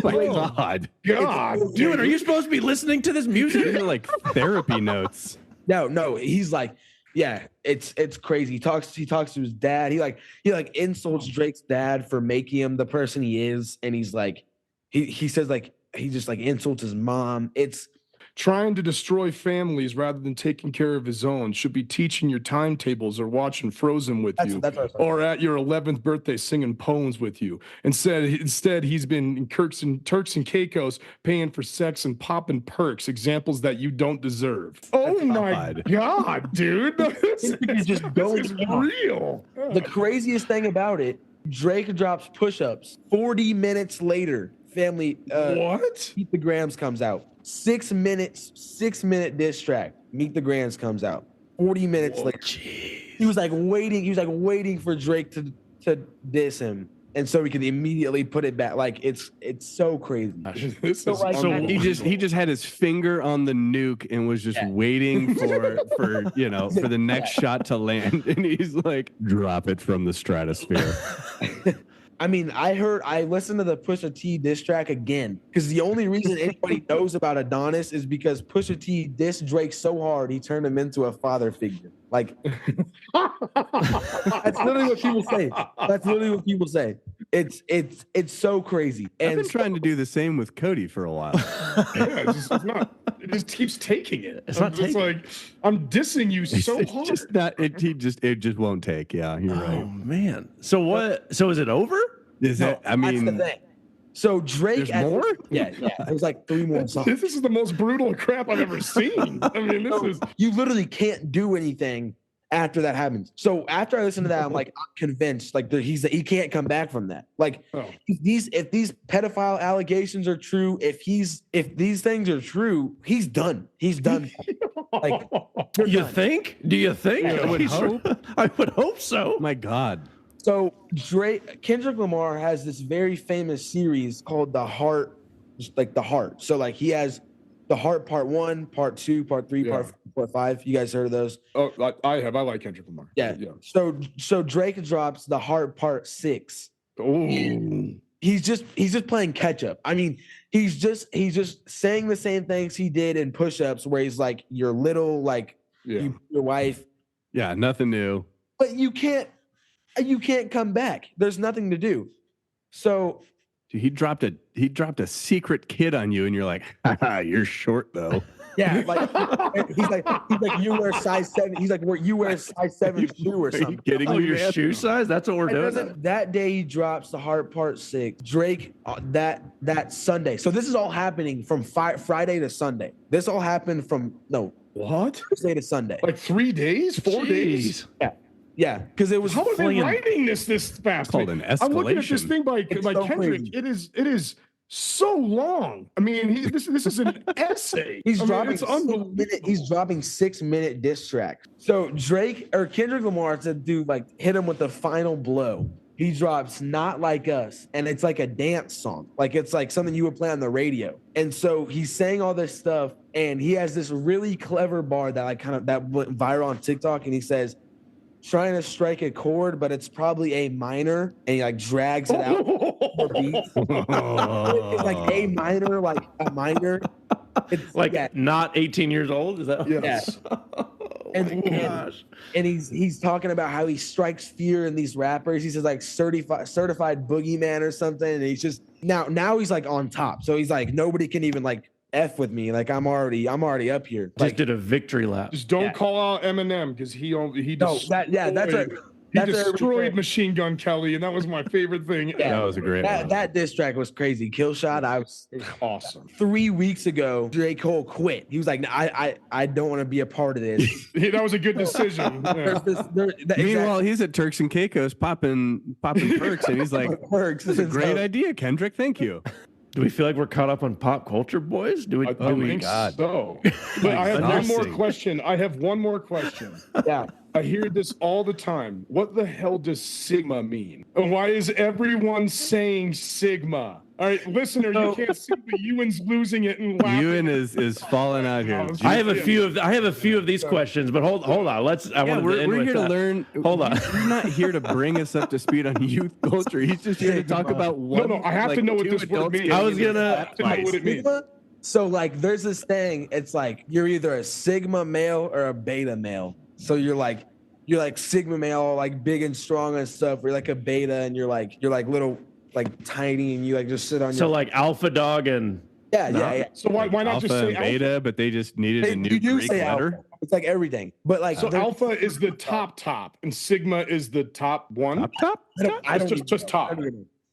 God, dude, are you supposed to be listening to this music? These are like therapy notes. No, he's like, yeah, it's crazy. He talks to his dad. He like insults Drake's dad for making him the person he is, and he's like, he says like he just like insults his mom. It's trying to destroy families rather than taking care of his own. Should be teaching your timetables or watching Frozen with you, or at your 11th birthday singing poems with you. Instead, he's been in Turks and Caicos paying for sex and popping perks, examples that you don't deserve. Oh my God, dude. This is real. The craziest thing about it, Drake drops push-ups. 40 minutes later, family what? Meet the Grams comes out. 6 minute diss track. Meet the Grams comes out. 40 minutes later. Geez. He was like waiting for Drake to diss him, and so he could immediately put it back. Like it's so crazy. So he just had his finger on the nuke and was just waiting for the next shot to land, and he's like, drop it from the stratosphere. I mean, I listened to the Pusha T diss track again because the only reason anybody knows about Adonis is because Pusha T dissed Drake so hard he turned him into a father figure. Like, that's literally what people say. It's so crazy. And I've been trying to do the same with Cody for a while. It just keeps taking it. It's like I'm dissing you so hard. It just won't take. Yeah, you're right. Oh man. So what? So is it over? That's the thing. So Drake, there's more? Yeah. There's like 3 more songs. This is the most brutal crap I've ever seen. I mean, you literally can't do anything after that happens. So after I listen to that, I'm like, I'm convinced like he can't come back from that. Like if these pedophile allegations are true, if these things are true, he's done. He's done. Like, you think? Do you think? Yeah, I would hope so. My God. So Kendrick Lamar has this very famous series called The Heart, just like The Heart. So like he has The Heart Part 1, Part 2, Part 3, Part 4. 4-5. You guys heard of those? Oh, I have. I like Kendrick Lamar. Yeah. So Drake drops the Hard Part 6. Oh. He's just playing catch up. I mean, he's just saying the same things he did in push-ups, where he's like, "You're little, like your wife." Yeah, nothing new. But you can't come back. There's nothing to do. So Dude, he dropped a secret kid on you, and you're like, haha, you're short though. yeah, like he's like you wear size 7. He's like, you wear size 7 shoe or something. Are you kidding me, your man? shoe size? That's what we're doing. That day he drops the Hard Part 6. Drake that Sunday. So this is all happening from Friday to Sunday. This all happened from Thursday to Sunday. Like 3 days, 4 days. Yeah, because it was. How are they writing this fast? It's called an escalation. I'm looking at this thing by so Kendrick. crazy. It is so long. I mean, this is an essay. He's dropping it's unbelievable. He's dropping 6-minute diss tracks. So Drake or Kendrick Lamar to do hit him with the final blow. He drops Not Like Us, and it's like a dance song. Like it's like something you would play on the radio. And so he's saying all this stuff, and he has this really clever bar that went viral on TikTok, and he says, trying to strike a chord, but it's probably A minor, and he drags it out the beat. It's like A minor, like a minor. It's not 18 years old. Is that? Yes. And he's talking about how he strikes fear in these rappers. He says certified boogeyman or something, and he's just now he's on top. So he's like, nobody can even F with me. Like I'm already up here. Just did a victory lap. Just don't call out Eminem because he destroyed Machine Gun Kelly, and that was my favorite thing. That was a great one. That diss track was crazy. Kill Shot, awesome. 3 weeks ago, J. Cole quit. He was like, I don't want to be a part of this. That was a good decision. Yeah. Meanwhile, he's at Turks and Caicos popping perks, and he's like, perks. This is a great idea, Kendrick. Thank you. Do we feel like we're caught up on pop culture, boys? I think so. But I have one more question. Yeah. I hear this all the time. What the hell does Sigma mean? And why is everyone saying Sigma? All right, listener, you can't see, but Ewan's losing it and laughing. Ewan is falling out here. I have a few of these questions, but hold on. We're here to learn. Hold on. You're not here to bring us up to speed on youth culture. He's just here to talk about one. No, I have to know what this word means. I was gonna know what it means. So there's this thing. It's you're either a Sigma male or a beta male. So you're Sigma male, big and strong and stuff. Or you're a beta, and you're little, tiny, and you just sit on. So alpha dog and yeah. So why not alpha just say and beta? alpha? But they just needed a new Greek letter. Alpha. It's everything, but so alpha is the top, and Sigma is the top one. Top. It's just top.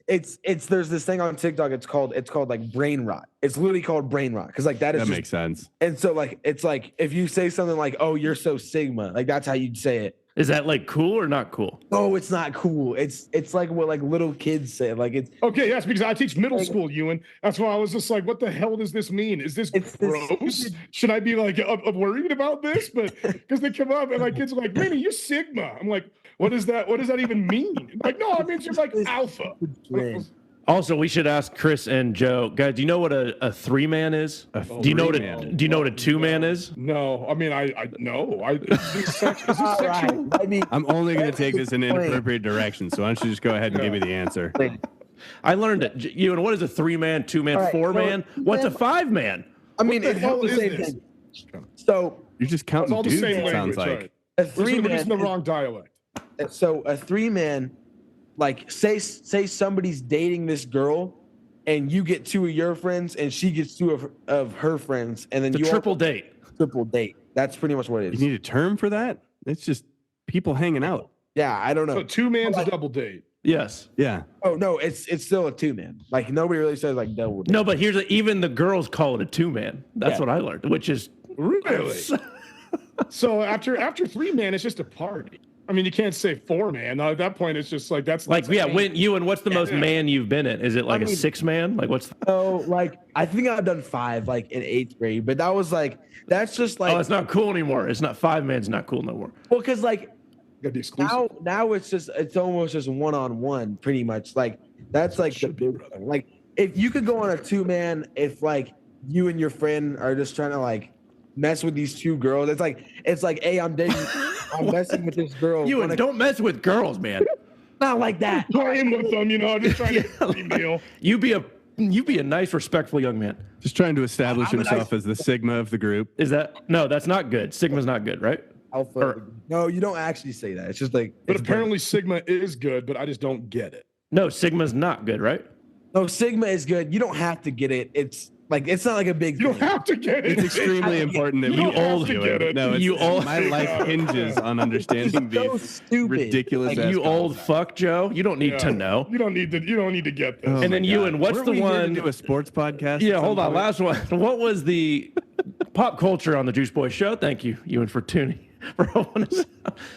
It's there's this thing on TikTok. It's called brain rot. It's literally called brain rot because that makes sense. And so it's if you say something oh, you're so Sigma, that's how you'd say it. Is that cool or not cool? Oh, it's not cool. It's what little kids say. It's okay. Yes, because I teach middle school, Ewan. That's why I was just what the hell does this mean? Is this gross? Should I be worried about this? But because they come up and kids are Manny, you're Sigma. I'm like, what is that? What does that even mean? No, it means you're alpha. Also, we should ask Chris and Joe, guys. Do you know what a 3-man is? Do you know what a 2-man is? No, I mean I know. Is this sexual? I'm only going to take this in an inappropriate direction. So why don't you just go ahead and give me the answer? I learned it. Ewan, what is a 3-man, 2-man, 4-man? What's a 5-man? I mean, it's all the same thing. So you're just counting all the dudes. same It sounds language, like a 3-man. We're using the wrong dialect. So a 3-man. Say somebody's dating this girl, and you get 2 of your friends, and she gets 2 of her friends, and then triple date. Triple date. That's pretty much what it is. You need a term for that? It's just people hanging out. Yeah, I don't know. So 2-man's a double date. Yes. Yeah. Oh no, it's still a 2-man. Nobody really says double date. No, but even the girls call it a 2-man. That's what I learned, which is really. So after 3-man, it's just a party. I mean, you can't say 4-man. At that point, it's just that's Ewan, what's the most man you've been in? Is it a 6-man? What's? I think I've done 5 in 8th grade, but that was that's just oh, it's not cool anymore. It's not 5-man's not cool no more. Well, because now it's almost just one-on-one, pretty much. That's the big thing. If you could go on a 2-man, if you and your friend are just trying to mess with these two girls. It's like, hey, I'm messing with this girl. Don't mess with girls, man. Not like that. Playing with them, just trying to get a free meal. You be a nice, respectful young man. Just trying to establish himself as the Sigma of the group. No, that's not good. Sigma's not good, right? Alpha. No, you don't actually say that. It's just like. But apparently Sigma is good, but I just don't get it. No, Sigma's not good, right? No, Sigma is good. You don't have to get it. It's not like a big thing. You don't have to get it. It's extremely important that you old to get it. No, my life hinges on understanding these ridiculous. Like, you old fuck, Joe. You don't need to know. You don't need to get this. And then Ewan, what's the one? Do a sports podcast? Yeah, hold on. Last one. What was the pop culture on the Juice Boys show? Thank you, Ewan, for tuning. What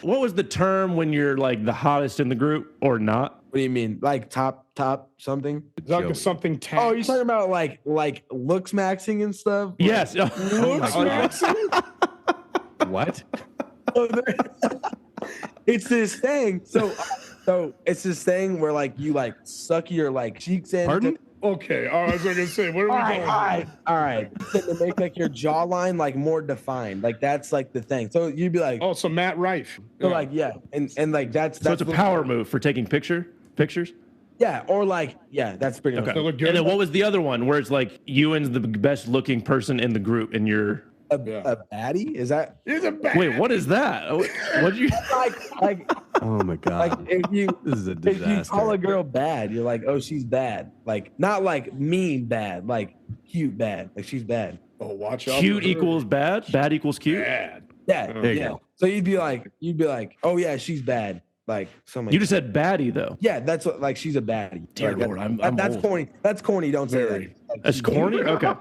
was the term when you're like the hottest in the group or not? What do you mean? Like top something? Like something tax. Oh, you're talking about like looks maxing and stuff? Yes. Looks maxing? What? It's this thing. So it's this thing where like you like suck your like cheeks in. Pardon? Okay, I was gonna say, where are we going? All right. To make like your jawline like more defined, like that's like the thing. So you'd be like, oh, so Matt Rife. So like and like that's so it's a power move for taking pictures. Yeah, or like that's pretty much. And then what was the other one where it's like Ewan's the best looking person in the group and you're a baddie? Is that? He's a baddie. Wait, what is that? What'd you like? Oh my god! Like this is a disaster. If you call a girl bad, you're like, oh, she's bad. Like not like mean bad, like cute bad. Like she's bad. Oh, watch out! Cute equals bad. Bad equals cute. Bad. Yeah. So you'd be like, oh yeah, she's bad. Like something. You just said baddie though. Yeah, that's what like she's a baddie. Dear like, Lord, that's old. corny. That's corny. Don't say that. Like, that's corny. Okay.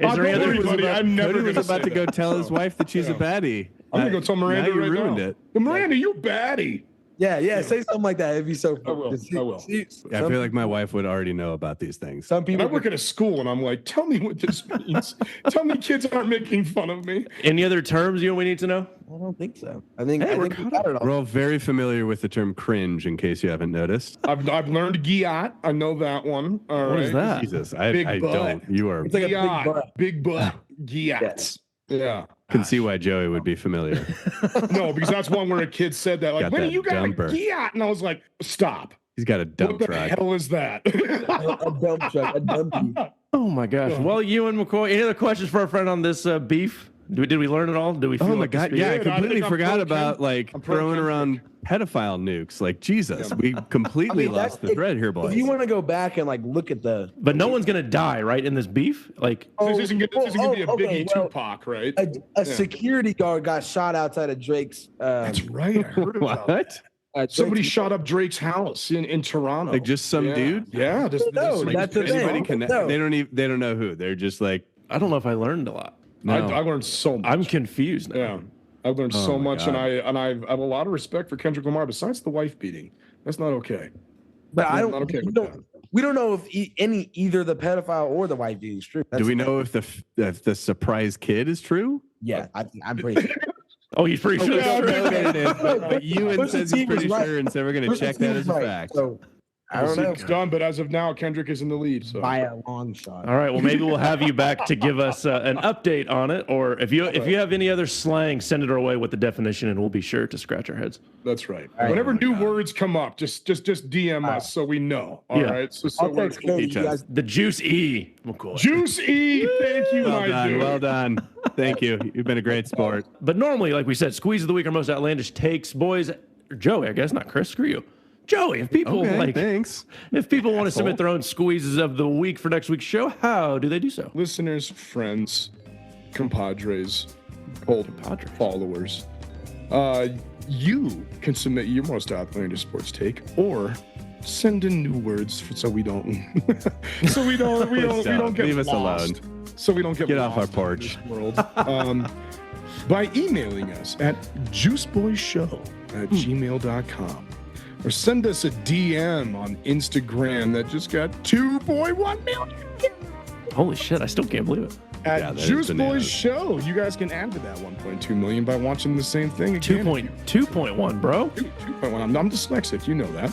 Is there any other? Cody was about to go tell his wife that she's a baddie. I'm gonna go tell Miranda. Now you right ruined now. it. Miranda, you baddie. Yeah. Say something like that. It'd be so. I will. I feel like my wife would already know about these things. Some people. I work at a school, and I'm like, tell me what this means. Tell me kids aren't making fun of me. Any other terms we need to know? I don't think so. I think we got it all. We're all very familiar with the term cringe, in case you haven't noticed. I've learned giat. I know that one. All right. What is that? Jesus, I don't. You are. It's like a big butt. Giats. Yeah. Can see why Joey would be familiar. No, because that's one where a kid said that. Like, when you got dumper. a giat? And I was like, stop. He's got a dump truck. What the hell is that? A dump truck. A dumpy. Oh my gosh. Well, Ewan McCoy, any other questions for our friend on this beef? Did we learn it all? Did we feel my god! Yeah, I completely forgot about like throwing around pedophile nukes. Like Jesus, we completely lost the thread here, boys. If you want to go back and like look at the, but no one's gonna die, right, in this beef. Like this isn't gonna be a Biggie Tupac, right? A security guard got shot outside of Drake's. That's right. I heard about that. Somebody shot up Drake's house in Toronto. Like just some dude. Yeah, that's the thing. They don't know who. They're just like, I don't know if I learned a lot. No. I learned so much. I'm confused now. Yeah, I've learned so much, and I have a lot of respect for Kendrick Lamar. Besides the wife beating, that's not okay. But I don't. Not okay we don't know if either the pedophile or the wife beating is true. Do we know if the surprise kid is true? Yeah, I'm pretty sure. Oh, he's pretty sure. It is, but Ewan says he's pretty sure, and so we're going to check that as a fact. So, I don't know. It's done, but as of now, Kendrick is in the lead. So by a long shot. All right. Well, maybe we'll have you back to give us an update on it, or if you have any other slang, send it our way with the definition, and we'll be sure to scratch our heads. That's right. Whenever new words come up, just DM us so we know. All right. So we're the Juice E. McCoy. Juice E. Thank you, dude. Well done. Thank you. You've been a great sport. But normally, like we said, squeeze of the week are most outlandish takes. Boys, Joey, I guess not Chris. Screw you. Joey, if people thanks. If people want to submit their own squeezes of the week for next week's show, how do they do so? Listeners, friends, compadres, followers, you can submit your most outlandish sports take, or send in new words so we don't get leave us alone. So we don't get off our porch. World. By emailing us at juiceboyshow@gmail.com. Or send us a DM on Instagram that just got 2.1 million. Holy shit, I still can't believe it. At Juice Boys Show. You guys can add to that 1.2 million by watching the same thing again. 2.1, bro. 2.1. I'm dyslexic, you know that.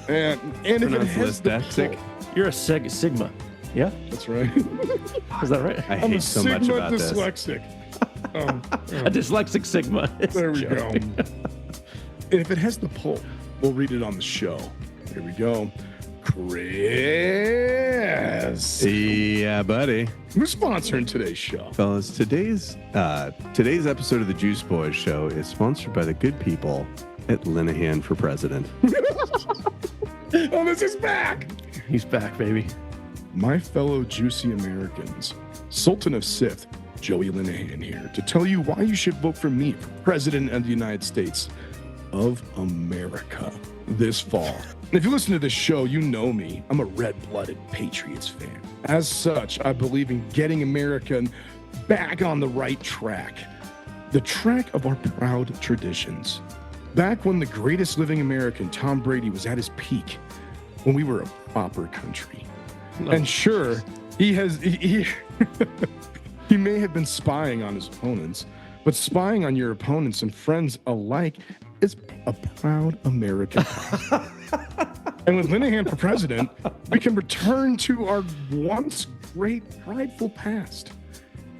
and if it has the you're a Sigma. Yeah? That's right. Is that right? I hate so much about dyslexic. A dyslexic Sigma. There we go. And if it has the pull, we'll read it on the show. Here we go. Chris. Yeah, buddy. Who's sponsoring today's show? Fellas, today's episode of the Juice Boys show is sponsored by the good people at Linehan for President. Oh, this is back. He's back, baby. My fellow juicy Americans, Sultan of Sith, Joey Linehan here to tell you why you should vote for me for President of the United States of America this fall. If you listen to this show, you know me. I'm a red-blooded Patriots fan. As such, I believe in getting America back on the right track, the track of our proud traditions. Back when the greatest living American, Tom Brady, was at his peak, when we were a proper country. No. And sure, he may have been spying on his opponents, but spying on your opponents and friends alike is a proud American. And with Linehan for president, we can return to our once great prideful past.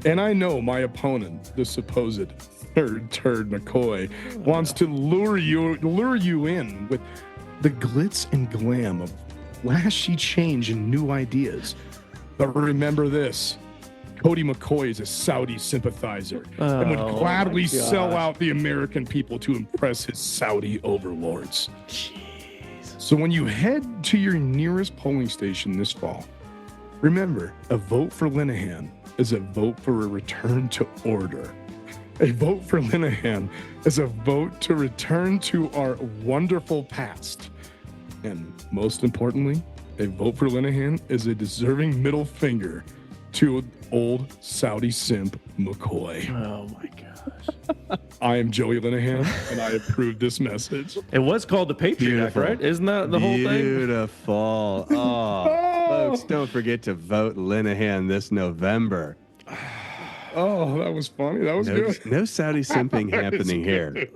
And I know my opponent, the supposed third turd McCoy, wants to lure you in with the glitz and glam of flashy change and new ideas. But remember this. Cody McCoy is a Saudi sympathizer and would gladly sell out the American people to impress his Saudi overlords. Jeez. So when you head to your nearest polling station this fall, remember, a vote for Linehan is a vote for a return to order. A vote for Linehan is a vote to return to our wonderful past. And most importantly, a vote for Linehan is a deserving middle finger to old Saudi simp McCoy. Oh my gosh. I am Joey Linehan, and I approve this message. It was called the Patriot Act, right? Isn't that the whole thing? Beautiful. Oh, folks, don't forget to vote Linehan this November. Oh, that was funny. That was good. No Saudi simping happening here.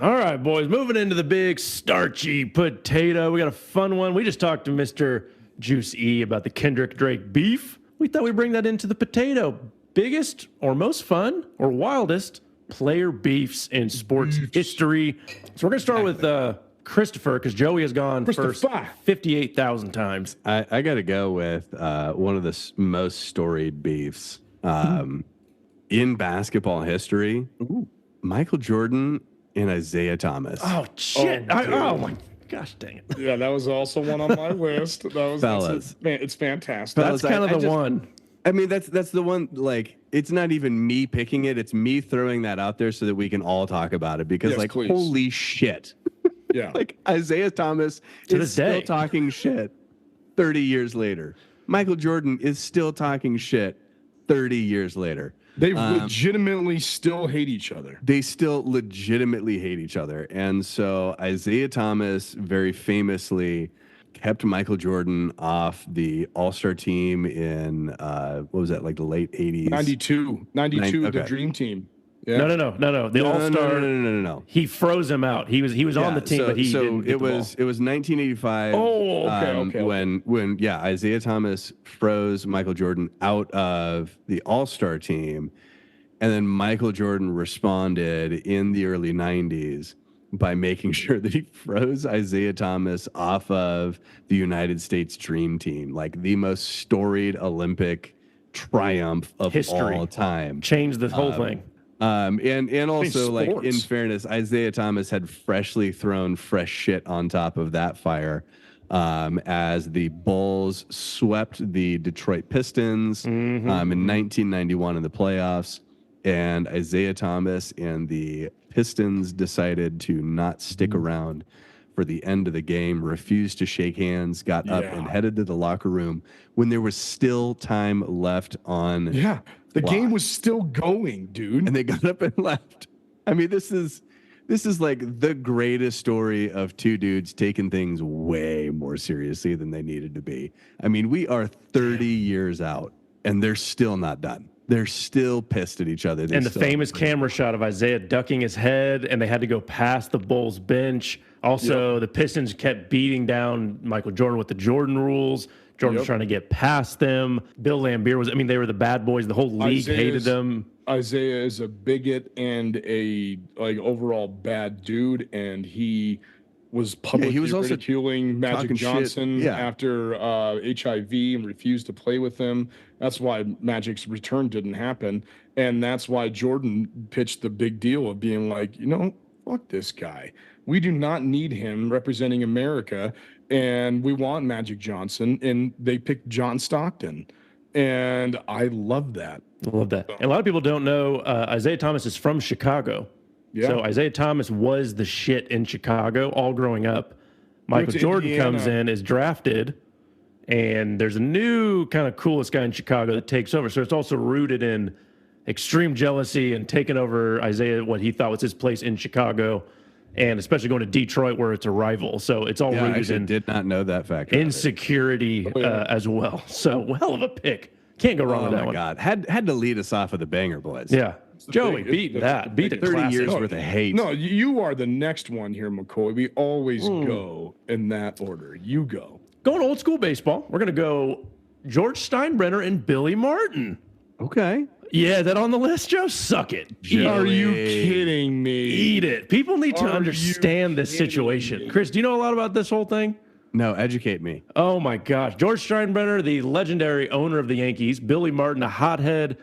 All right, boys, moving into the big starchy potato. We got a fun one. We just talked to Mr. Juice E about the Kendrick Drake beef. We thought we'd bring that into the potato. Biggest or most fun or wildest player beefs in sports history. So we're going to start with Christopher, because Joey has gone first 58,000 times. I got to go with one of the most storied beefs in basketball history. Ooh. Michael Jordan and Isaiah Thomas. Oh, shit. Oh my gosh, dang it. Yeah, that was also one on my list. Fellas. It's fantastic. That's kind of the one. I mean, that's the one, like, it's not even me picking it. It's me throwing that out there so that we can all talk about it because, yes, please. Holy shit. Yeah. Like, Isaiah Thomas is still talking shit 30 years later. Michael Jordan is still talking shit 30 years later. They legitimately still hate each other. They still legitimately hate each other. And so Isaiah Thomas very famously kept Michael Jordan off the All-Star team in, what was that, like the late 80s? 92, okay. The Dream Team. Yeah. No. The All-Star. No. He froze him out. He was on the team, but he didn't get it was 1985. Oh, okay. When Isaiah Thomas froze Michael Jordan out of the All-Star team, and then Michael Jordan responded in the early 90s by making sure that he froze Isaiah Thomas off of the United States Dream Team, like the most storied Olympic triumph of history. All time. Changed the whole thing. And also, like, in fairness, Isaiah Thomas had freshly thrown fresh shit on top of that fire as the Bulls swept the Detroit Pistons in 1991 in the playoffs. And Isaiah Thomas and the Pistons decided to not stick around for the end of the game, refused to shake hands, got up and headed to the locker room when there was still time left on. Yeah. The game was still going, dude. And they got up and left. I mean, this is like the greatest story of two dudes taking things way more seriously than they needed to be. I mean, we are 30 years out, and they're still not done. They're still pissed at each other. And the famous camera shot of Isaiah ducking his head, and they had to go past the Bulls bench. Also, the Pistons kept beating down Michael Jordan with the Jordan rules. Jordan was trying to get past them. Bill Laimbeer they were the bad boys. The whole league hated them. Isaiah is a bigot and a overall bad dude, and he was publicly ridiculing Magic Johnson after HIV and refused to play with him. That's why Magic's return didn't happen, and that's why Jordan pitched the big deal of being like, fuck this guy. We do not need him representing America, and we want Magic Johnson, and they picked John Stockton, and I love that. I love that. And a lot of people don't know Isaiah Thomas is from Chicago. Yeah. So Isaiah Thomas was the shit in Chicago all growing up. Michael Jordan comes in, is drafted, and there's a new kind of coolest guy in Chicago that takes over. So it's also rooted in extreme jealousy and taking over Isaiah, what he thought was his place in Chicago, and especially going to Detroit where it's a rival. So it's all rooted in did not know that factor. Insecurity as well. So hell of a pick. Can't go wrong with that one. Oh, my God. Had to lead us off with a banger, boys. Yeah. Joey, beat that. Beat it. 30 years worth of hate. No, you are the next one here, McCoy. We always go in that order. You go. Going old school baseball. We're going to go George Steinbrenner and Billy Martin. Okay. Yeah, that on the list, Joe? Suck it. Are you kidding me? Eat it. People need to understand this situation. Chris, do you know a lot about this whole thing? No, educate me. Oh, my gosh. George Steinbrenner, the legendary owner of the Yankees. Billy Martin, a hothead,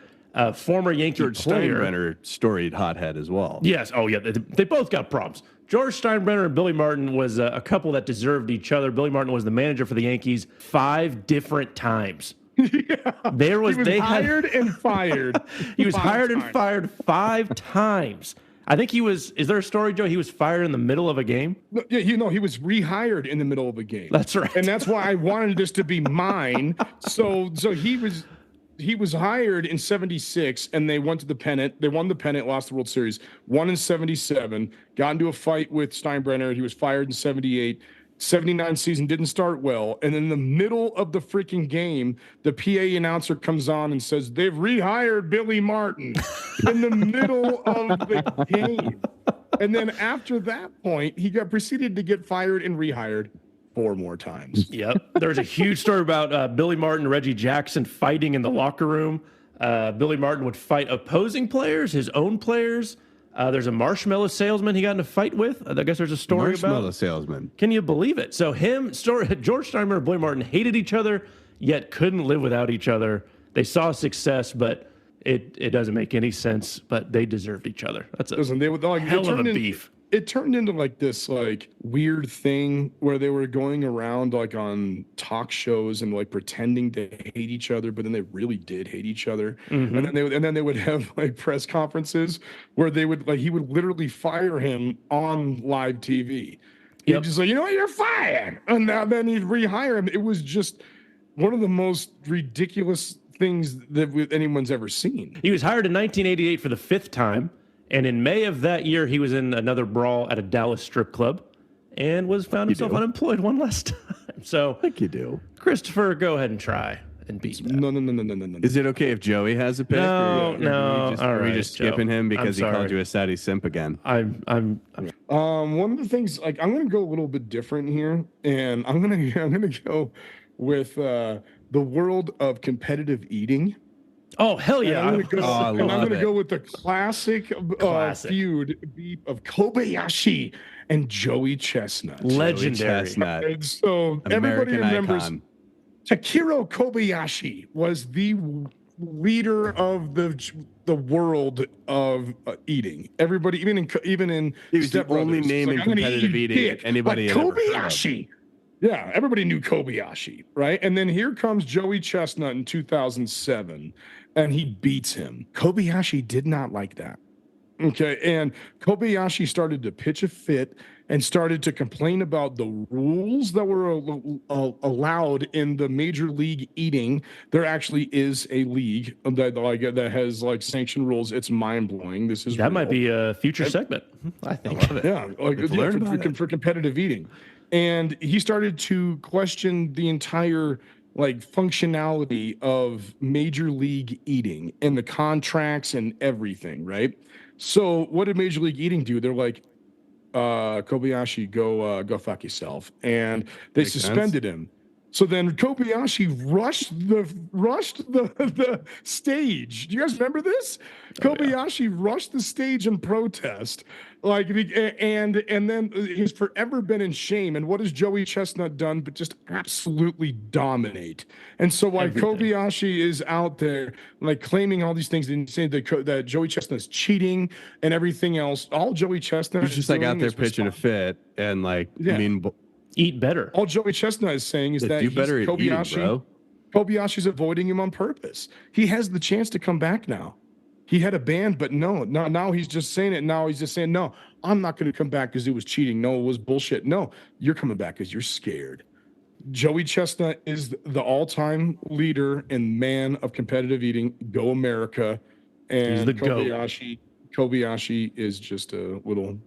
former Yankee George player. Steinbrenner, storied hothead as well. Yes. Oh, yeah. They both got problems. George Steinbrenner and Billy Martin was a couple that deserved each other. Billy Martin was the manager for the Yankees 5 different times. Yeah. He was hired and fired. He was hired and fired 5 times. I think he was. Is there a story, Joe? He was fired in the middle of a game. No, yeah, he was rehired in the middle of a game. That's right, and that's why I wanted this to be mine. So he was hired in '76, and they went to the pennant. They won the pennant, lost the World Series. Won in '77. Got into a fight with Steinbrenner. He was fired in '78. 79 season didn't start well, and in the middle of the freaking game, the PA announcer comes on and says they've rehired Billy Martin in the middle of the game. And then after that point, he proceeded to get fired and rehired 4 more times. Yep. There's a huge story about Billy Martin and Reggie Jackson fighting in the locker room. Billy Martin would fight opposing players, his own players. There's a marshmallow salesman he got in a fight with. I guess there's a story marshmallow salesman. Can you believe it? So George Steinbrenner and Billy Martin hated each other, yet couldn't live without each other. They saw success, but it doesn't make any sense. But they deserved each other. That's a hell of a beef. It turned into like this weird thing where they were going around on talk shows and pretending to hate each other, but then they really did hate each other. Mm-hmm. And then they would have press conferences where he would literally fire him on live TV. He'd just you're fired, and then he'd rehire him. It was just one of the most ridiculous things that anyone's ever seen. He was hired in 1988 for the 5th time. And in May of that year, he was in another brawl at a Dallas strip club and was found himself unemployed one last time. So, I think you do. Christopher, go ahead and try and beat that. No. Is it okay if Joey has a pick? No. Are we just skipping him because he called you a Saudi simp again? I'm one of the things I'm going to go a little bit different here, and I'm going to go with the world of competitive eating. Oh, hell yeah. I'm going to go with the classic feud of Kobayashi and Joey Chestnut. Legendary. Chestnut. And so everybody remembers Takiro Kobayashi was the leader of the world of eating. Everybody, even in he was the only name in competitive eating anybody had Kobayashi. Yeah, everybody knew Kobayashi, right? And then here comes Joey Chestnut in 2007, and he beats him. Kobayashi did not like that. Okay, and Kobayashi started to pitch a fit and started to complain about the rules that were allowed in the Major League Eating. There actually is a league that has sanctioned rules. It's mind blowing. That real. Might be a future segment. I think. I love it. For competitive eating. And he started to question the entire functionality of Major League Eating and the contracts and everything, right? So what did Major League Eating do? They're like, Kobayashi, go fuck yourself. And they suspended him. So then Kobayashi rushed the stage. Do you guys remember this? Kobayashi rushed the stage in protest, and then he's forever been in shame. And what has Joey Chestnut done but just absolutely dominate? And so Kobayashi is out there claiming all these things and saying that Joey Chestnut's cheating and everything else, all Joey Chestnut is just out there pitching a fit and eat better. All Joey Chestnut is saying is that Kobayashi's avoiding him on purpose. He has the chance to come back now. He had a ban, but now he's just saying it. Now he's just saying, no, I'm not going to come back because it was cheating. No, it was bullshit. No, you're coming back because you're scared. Joey Chestnut is the all-time leader and man of competitive eating. Go America. And he's the Kobayashi is just a little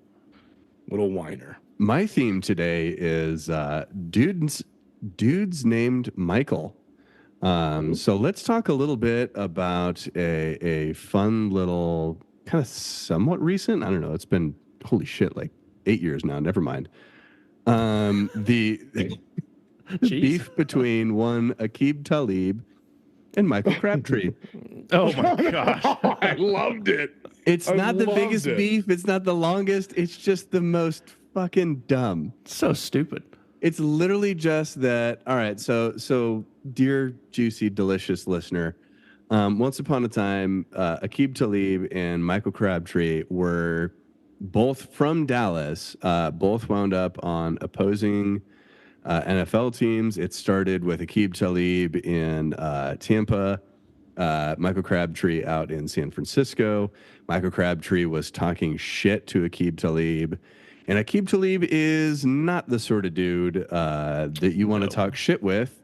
whiner. My theme today is dudes named Michael. So let's talk a little bit about a fun little kind of somewhat recent. I don't know. It's been holy shit, 8 years now. Never mind. The beef between one Aqib Talib and Michael Crabtree. Oh my gosh. I loved it. It's not the biggest beef. It's not the longest. It's just the most fucking dumb. So stupid. It's literally just that. All right. So dear, juicy, delicious listener, once upon a time, Aqib Talib and Michael Crabtree were both from Dallas, both wound up on opposing NFL teams. It started with Aqib Talib in Tampa, Michael Crabtree out in San Francisco. Michael Crabtree was talking shit to Aqib Talib. And Aqib Talib is not the sort of dude that you want to talk shit with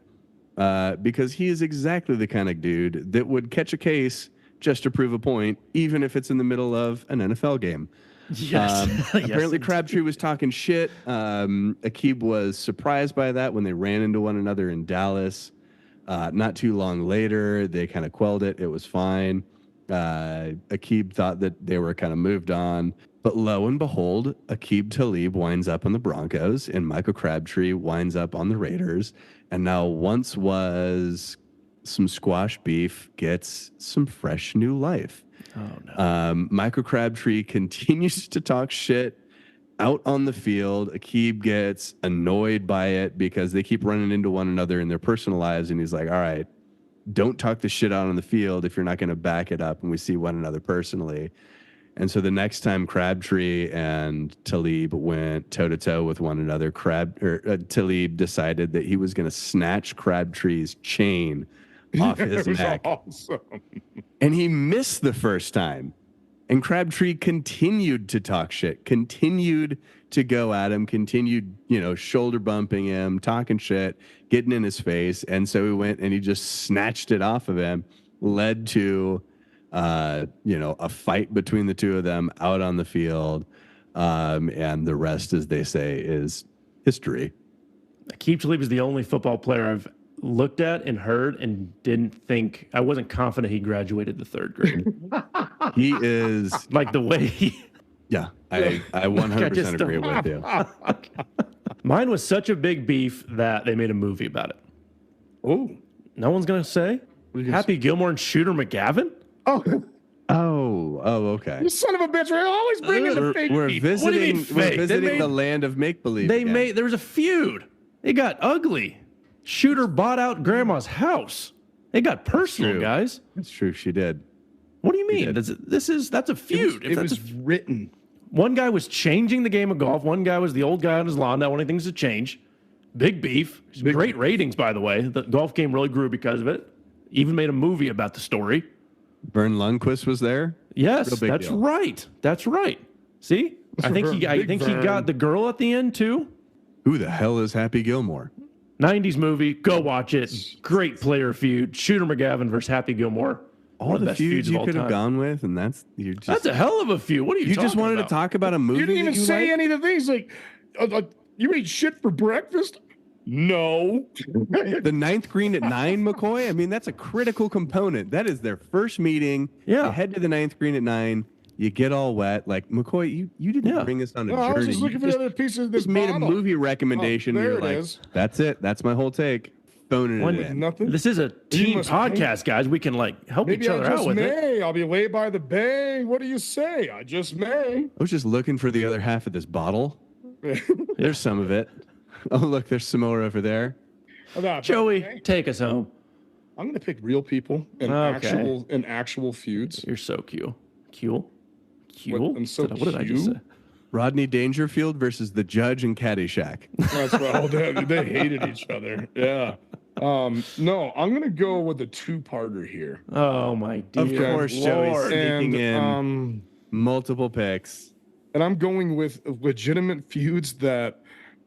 because he is exactly the kind of dude that would catch a case just to prove a point, even if it's in the middle of an NFL game. Yes. Apparently, Crabtree was talking shit. Aqib was surprised by that when they ran into one another in Dallas. Not too long later, they kind of quelled it. It was fine. Aqib thought that they were kind of moved on. But lo and behold, Aqib Talib winds up on the Broncos and Michael Crabtree winds up on the Raiders. And now once was some squash beef gets some fresh new life. Oh, no. Michael Crabtree continues to talk shit out on the field. Aqib gets annoyed by it because they keep running into one another in their personal lives. And he's like, all right, don't talk the shit out on the field if you're not going to back it up and we see one another personally. And so the next time Crabtree and Talib went toe-to-toe with one another, Talib decided that he was going to snatch Crabtree's chain off his neck. Awesome. And he missed the first time. And Crabtree continued to talk shit, continued to go at him, continued, shoulder bumping him, talking shit, getting in his face. And so he went and he just snatched it off of him, led to a fight between the two of them out on the field. And the rest, as they say, is history. Aqib Talib is the only football player I've looked at and heard and I wasn't confident he graduated the third grade. He is like the way he... Yeah, I 100% agree with you. Mine was such a big beef that they made a movie about it. Oh. No one's going to say? Happy Gilmore and Shooter McGavin? Oh, okay. You son of a bitch! We're always bringing the fake. We're visiting. What do you mean fake? We're visiting the land of make believe. There was a feud. It got ugly. Shooter bought out Grandma's house. It got personal, guys. That's true. She did. What do you mean? That's a feud. It was written. One guy was changing the game of golf. One guy was the old guy on his lawn not wanting things to change. Big beef. Great ratings, by the way. The golf game really grew because of it. Even made a movie about the story. Vern Lundquist was there. Yes, that's deal. Right. That's right. See, I think he got the girl at the end too. Who the hell is Happy Gilmore? 90s movie. Go watch it. Great player feud. Shooter McGavin versus Happy Gilmore. All the feuds you could have gone with, and that's a hell of a few. What are you just wanted about? to talk about a movie? You didn't even say any of the things like you eat shit for breakfast. No. The ninth green at 9, McCoy. I mean, that's a critical component. That is their first meeting. Yeah. You head to the ninth green at 9. You get all wet. Like, McCoy, you didn't bring us on a journey. I was just looking for the other pieces of this made a movie recommendation. There You're it like, is. That's it. That's my whole take. Phoning it in. Nothing. This is a team podcast, guys. We can help Maybe each other out with it. I'll be way by the bay. What do you say? I just may. I was just looking for the other half of this bottle. There's some of it. Oh, look, there's some more over there. Joey, take us home. I'm going to pick real people and actual feuds. You're so cute. Cute? I'm so what did I just say? Rodney Dangerfield versus the judge in Caddyshack. That's right. Oh, they hated each other. Yeah. No, I'm going to go with a two-parter here. Oh, my dear. Of course, Joey's sneaking in multiple picks. And I'm going with legitimate feuds that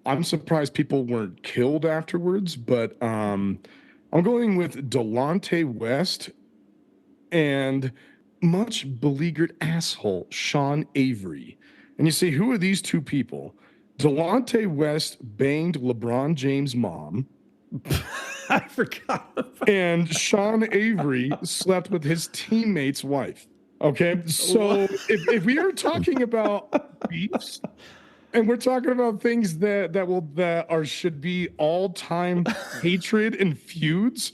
I'm surprised people weren't killed afterwards, but I'm going with Delonte West and much beleaguered asshole Sean Avery. And you say, who are these two people? Delonte West banged LeBron James' mom. I forgot. And Sean Avery slept with his teammate's wife. Okay, so if we are talking about beefs, and we're talking about things that should be all-time hatred and feuds,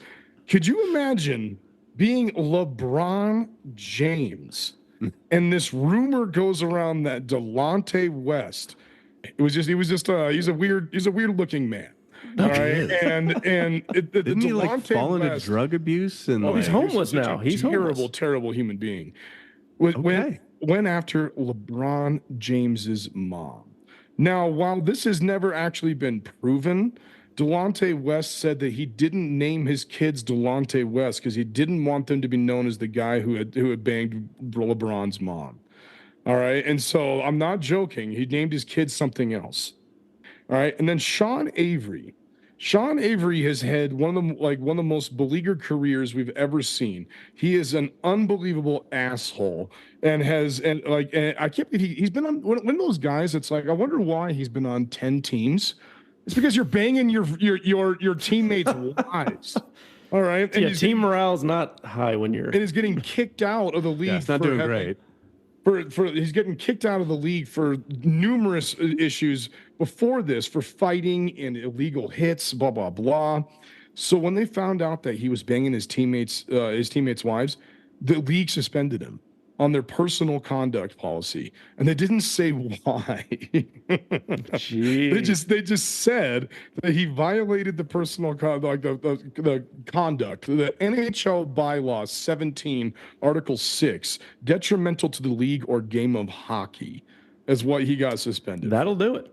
could you imagine being LeBron James? And this rumor goes around that Delonte West, he's a weird looking man. All right, and didn't he fall into drug abuse and he's homeless now. He's terrible human being. Went after LeBron James's mom. Now, while this has never actually been proven, Delonte West said that he didn't name his kids Delonte West because he didn't want them to be known as the guy who had banged LeBron's mom. All right, and so I'm not joking. He named his kids something else. All right, and then Sean Avery has had one of the most beleaguered careers we've ever seen. He is an unbelievable asshole, and I can't believe he's been on one of those guys. It's like, I wonder why he's been on 10 teams. It's because you're banging your teammates' wives. All right, and team morale's not high when you're. And he's getting kicked out of the league. Yeah, it's not doing great. He's getting kicked out of the league for numerous issues before this, for fighting and illegal hits, blah blah blah. So when they found out that he was banging his teammates' wives, the league suspended him on their personal conduct policy, and they didn't say why. They just said that he violated the personal conduct, the conduct, the NHL bylaws 17, Article 6, detrimental to the league or game of hockey, is what he got suspended. That'll do it.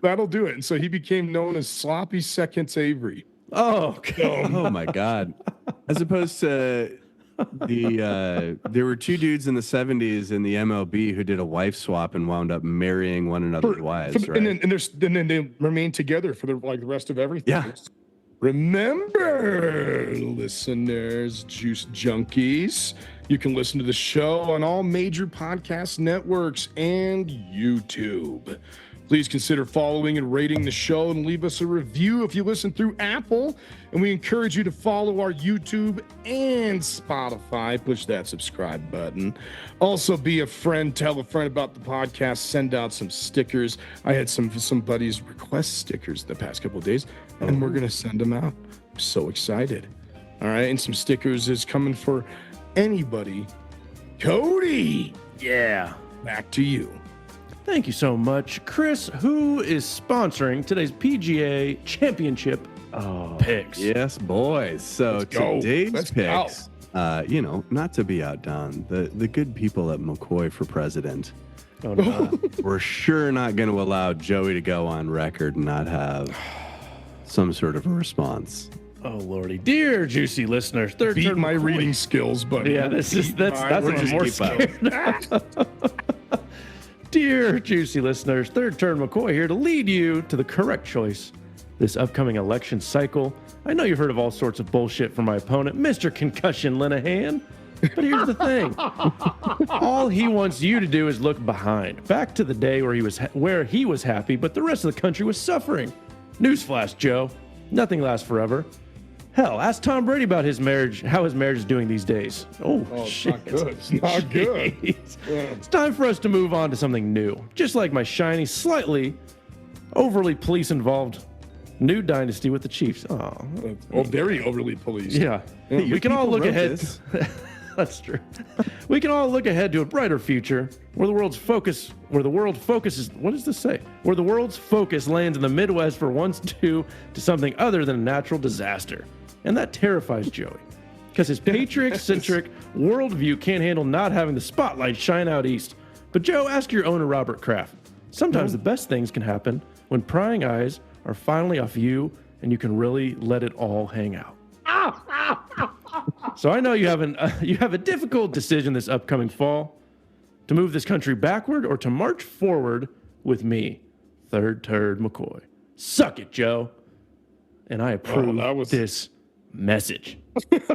And so he became known as Sloppy Seconds Avery. Oh, oh my God! As opposed to. There were two dudes in the 70s in the MLB who did a wife swap and wound up marrying one another's wives, right? And then they remained together for the rest of everything. Yeah. Remember, listeners, juice junkies, you can listen to the show on all major podcast networks and YouTube. Please consider following and rating the show and leave us a review if you listen through Apple. And we encourage you to follow our YouTube and Spotify. Push that subscribe button. Also, be a friend. Tell a friend about the podcast. Send out some stickers. I had some buddies request stickers the past couple of days, and we're going to send them out. I'm so excited. All right, and some stickers is coming for anybody. Cody. Yeah. Back to you. Thank you so much, Chris, who is sponsoring today's PGA Championship picks. Yes, boys. So today's picks, not to be outdone, the good people at McCoy for president. Oh, no. We're sure not going to allow Joey to go on record and not have some sort of a response. Oh Lordy, dear juicy listeners, beat my reading skills, buddy. Yeah, that's even more scared. Dear juicy listeners, Third Turn McCoy here to lead you to the correct choice this upcoming election cycle. I know you've heard of all sorts of bullshit from my opponent, Mr. Concussion Linehan, but here's the thing. All he wants you to do is look behind, back to the day where he was happy, but the rest of the country was suffering. Newsflash, Joe. Nothing lasts forever. Hell, ask Tom Brady about his marriage, how his marriage is doing these days. Oh shit. Not good. It's not good. Yeah. It's time for us to move on to something new. Just like my shiny, slightly overly police-involved New dynasty with the Chiefs. Oh, very overly policed. yeah. We can all look ahead. That's true. We can all look ahead to a brighter future where the world focuses. What does this say? Where the world's focus lands in the Midwest for once due to something other than a natural disaster. And that terrifies Joey because his patriot-centric worldview can't handle not having the spotlight shine out east. But Joe, ask your owner, Robert Kraft. Sometimes the best things can happen when prying eyes are finally off you and you can really let it all hang out. So I know you have a difficult decision this upcoming fall to move this country backward or to march forward with me, Third Turd McCoy. Suck it, Joe. And I approve this message. Get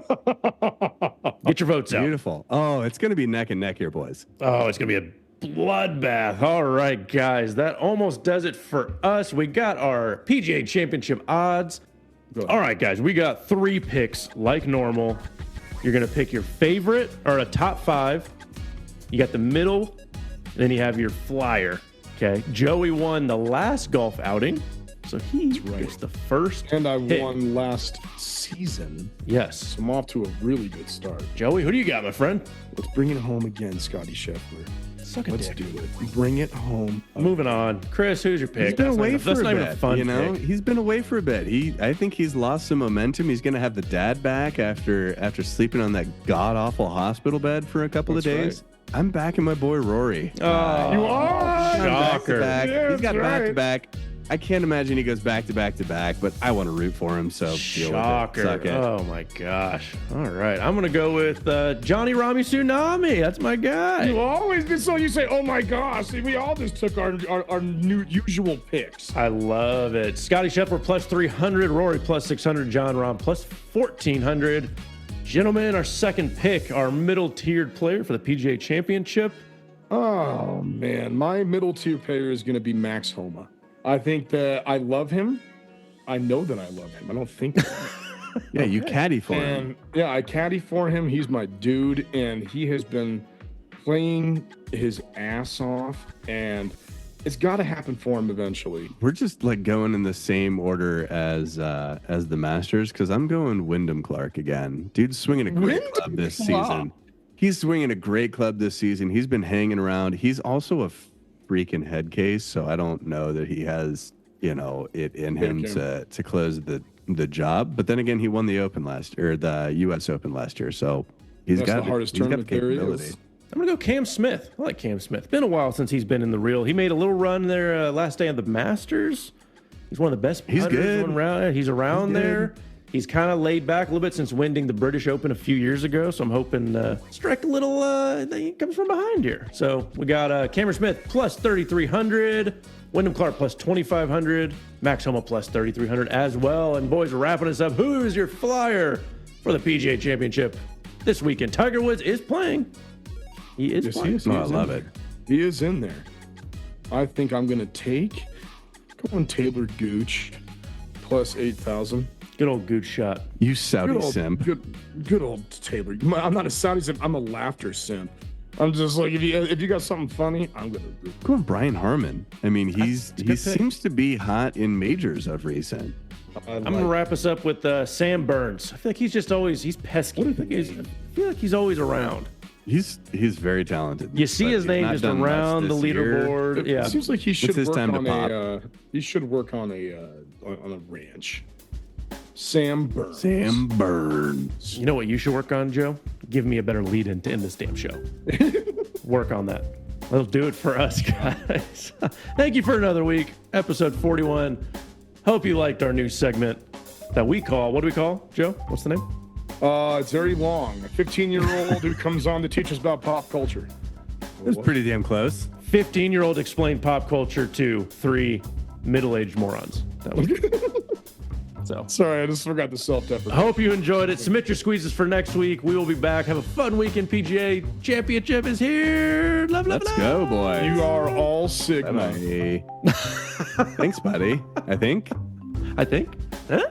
your votes out. Beautiful. Oh, it's going to be neck and neck here, boys. Oh, it's going to be a bloodbath. All right, guys, that almost does it for us. We got our PGA Championship odds. All right, guys, we got 3 picks like normal. You're going to pick your favorite or a top 5. You got the middle, and then you have your flyer. Okay. Joey won the last golf outing, so he gets the first. And I pick. won last season. Yes. So I'm off to a really good start. Joey, who do you got, my friend? Let's bring it home again, Scotty Scheffler. Let's do it. Bring it home. Moving on. Chris, who's your pick? He's been away for a bit. Fun pick. He's been away for a bit. I think he's lost some momentum. He's going to have the dad back after sleeping on that god-awful hospital bed for a couple of days. Right. I'm backing my boy Rory. Oh, you are? Shocker. Yeah, he's got back-to-back. I can't imagine he goes back-to-back-to-back, but I want to root for him, so deal with it. Suck it. Oh, my gosh. All right. I'm going to go with Johnny Rami Tsunami. That's my guy. You always did so. You say, oh, my gosh. We all just took our new usual picks. I love it. Scotty Scheffler plus 300, Rory plus 600, John Rahm plus 1,400. Gentlemen, our second pick, our middle-tiered player for the PGA Championship. Oh, man. My middle-tier player is going to be Max Homa. I think that I love him. I know that I love him. I don't think that. Yeah, you caddy for him. Yeah, I caddy for him. He's my dude, and he has been playing his ass off, and it's got to happen for him eventually. We're just like going in the same order as the Masters, because I'm going Wyndham Clark again. Dude's swinging a great club this season. He's swinging a great club this season. He's been hanging around. He's also a freaking head case, so I don't know that he has, it in him to close the job. But then again, he won the the U.S. Open last year, so that's the hardest tournament there is. I'm gonna go Cam Smith. I like Cam Smith. Been a while since he's been in the reel. He made a little run there last day of the Masters. He's one of the best putters. He's good. He's around there. He's kind of laid back a little bit since winning the British Open a few years ago. So I'm hoping strike a little. He comes from behind here. So we got Cameron Smith plus 3,300, Wyndham Clark plus 2,500, Max Homa plus 3,300 as well. And boys, we're wrapping us up. Who is your flyer for the PGA Championship this weekend? Tiger Woods is playing. He is playing. I love it. He is in there. I think I'm going to go on Taylor Gooch plus 8,000. Good old Gooch shot. You Saudi simp. Good old Taylor. I'm not a Saudi simp. I'm a laughter simp. I'm just like, if you got something funny, I'm going to go on Brian Harmon. I mean, he seems to be hot in majors of recent. I'm going to wrap us up with Sam Burns. I feel like he's pesky. I feel like he's always around. He's very talented. You see his name just around the leaderboard. It seems like he should work on a ranch. Sam Burns. You know what you should work on, Joe? Give me a better lead in to end this damn show. Work on that. That'll do it for us, guys. Thank you for another week, episode 41. Hope you liked our new segment that we call, what do we call, Joe? What's the name? It's very long. A 15-year-old who comes on to teach us about pop culture. That's pretty damn close. 15-year-old explained pop culture to 3 middle-aged morons. That was So sorry, I just forgot the self-deprecation. I hope you enjoyed it. Submit your squeezes for next week. We will be back. Have a fun week in PGA. Championship is here. Let's go, boys. You are all Sigma. Thanks, buddy. I think. Huh?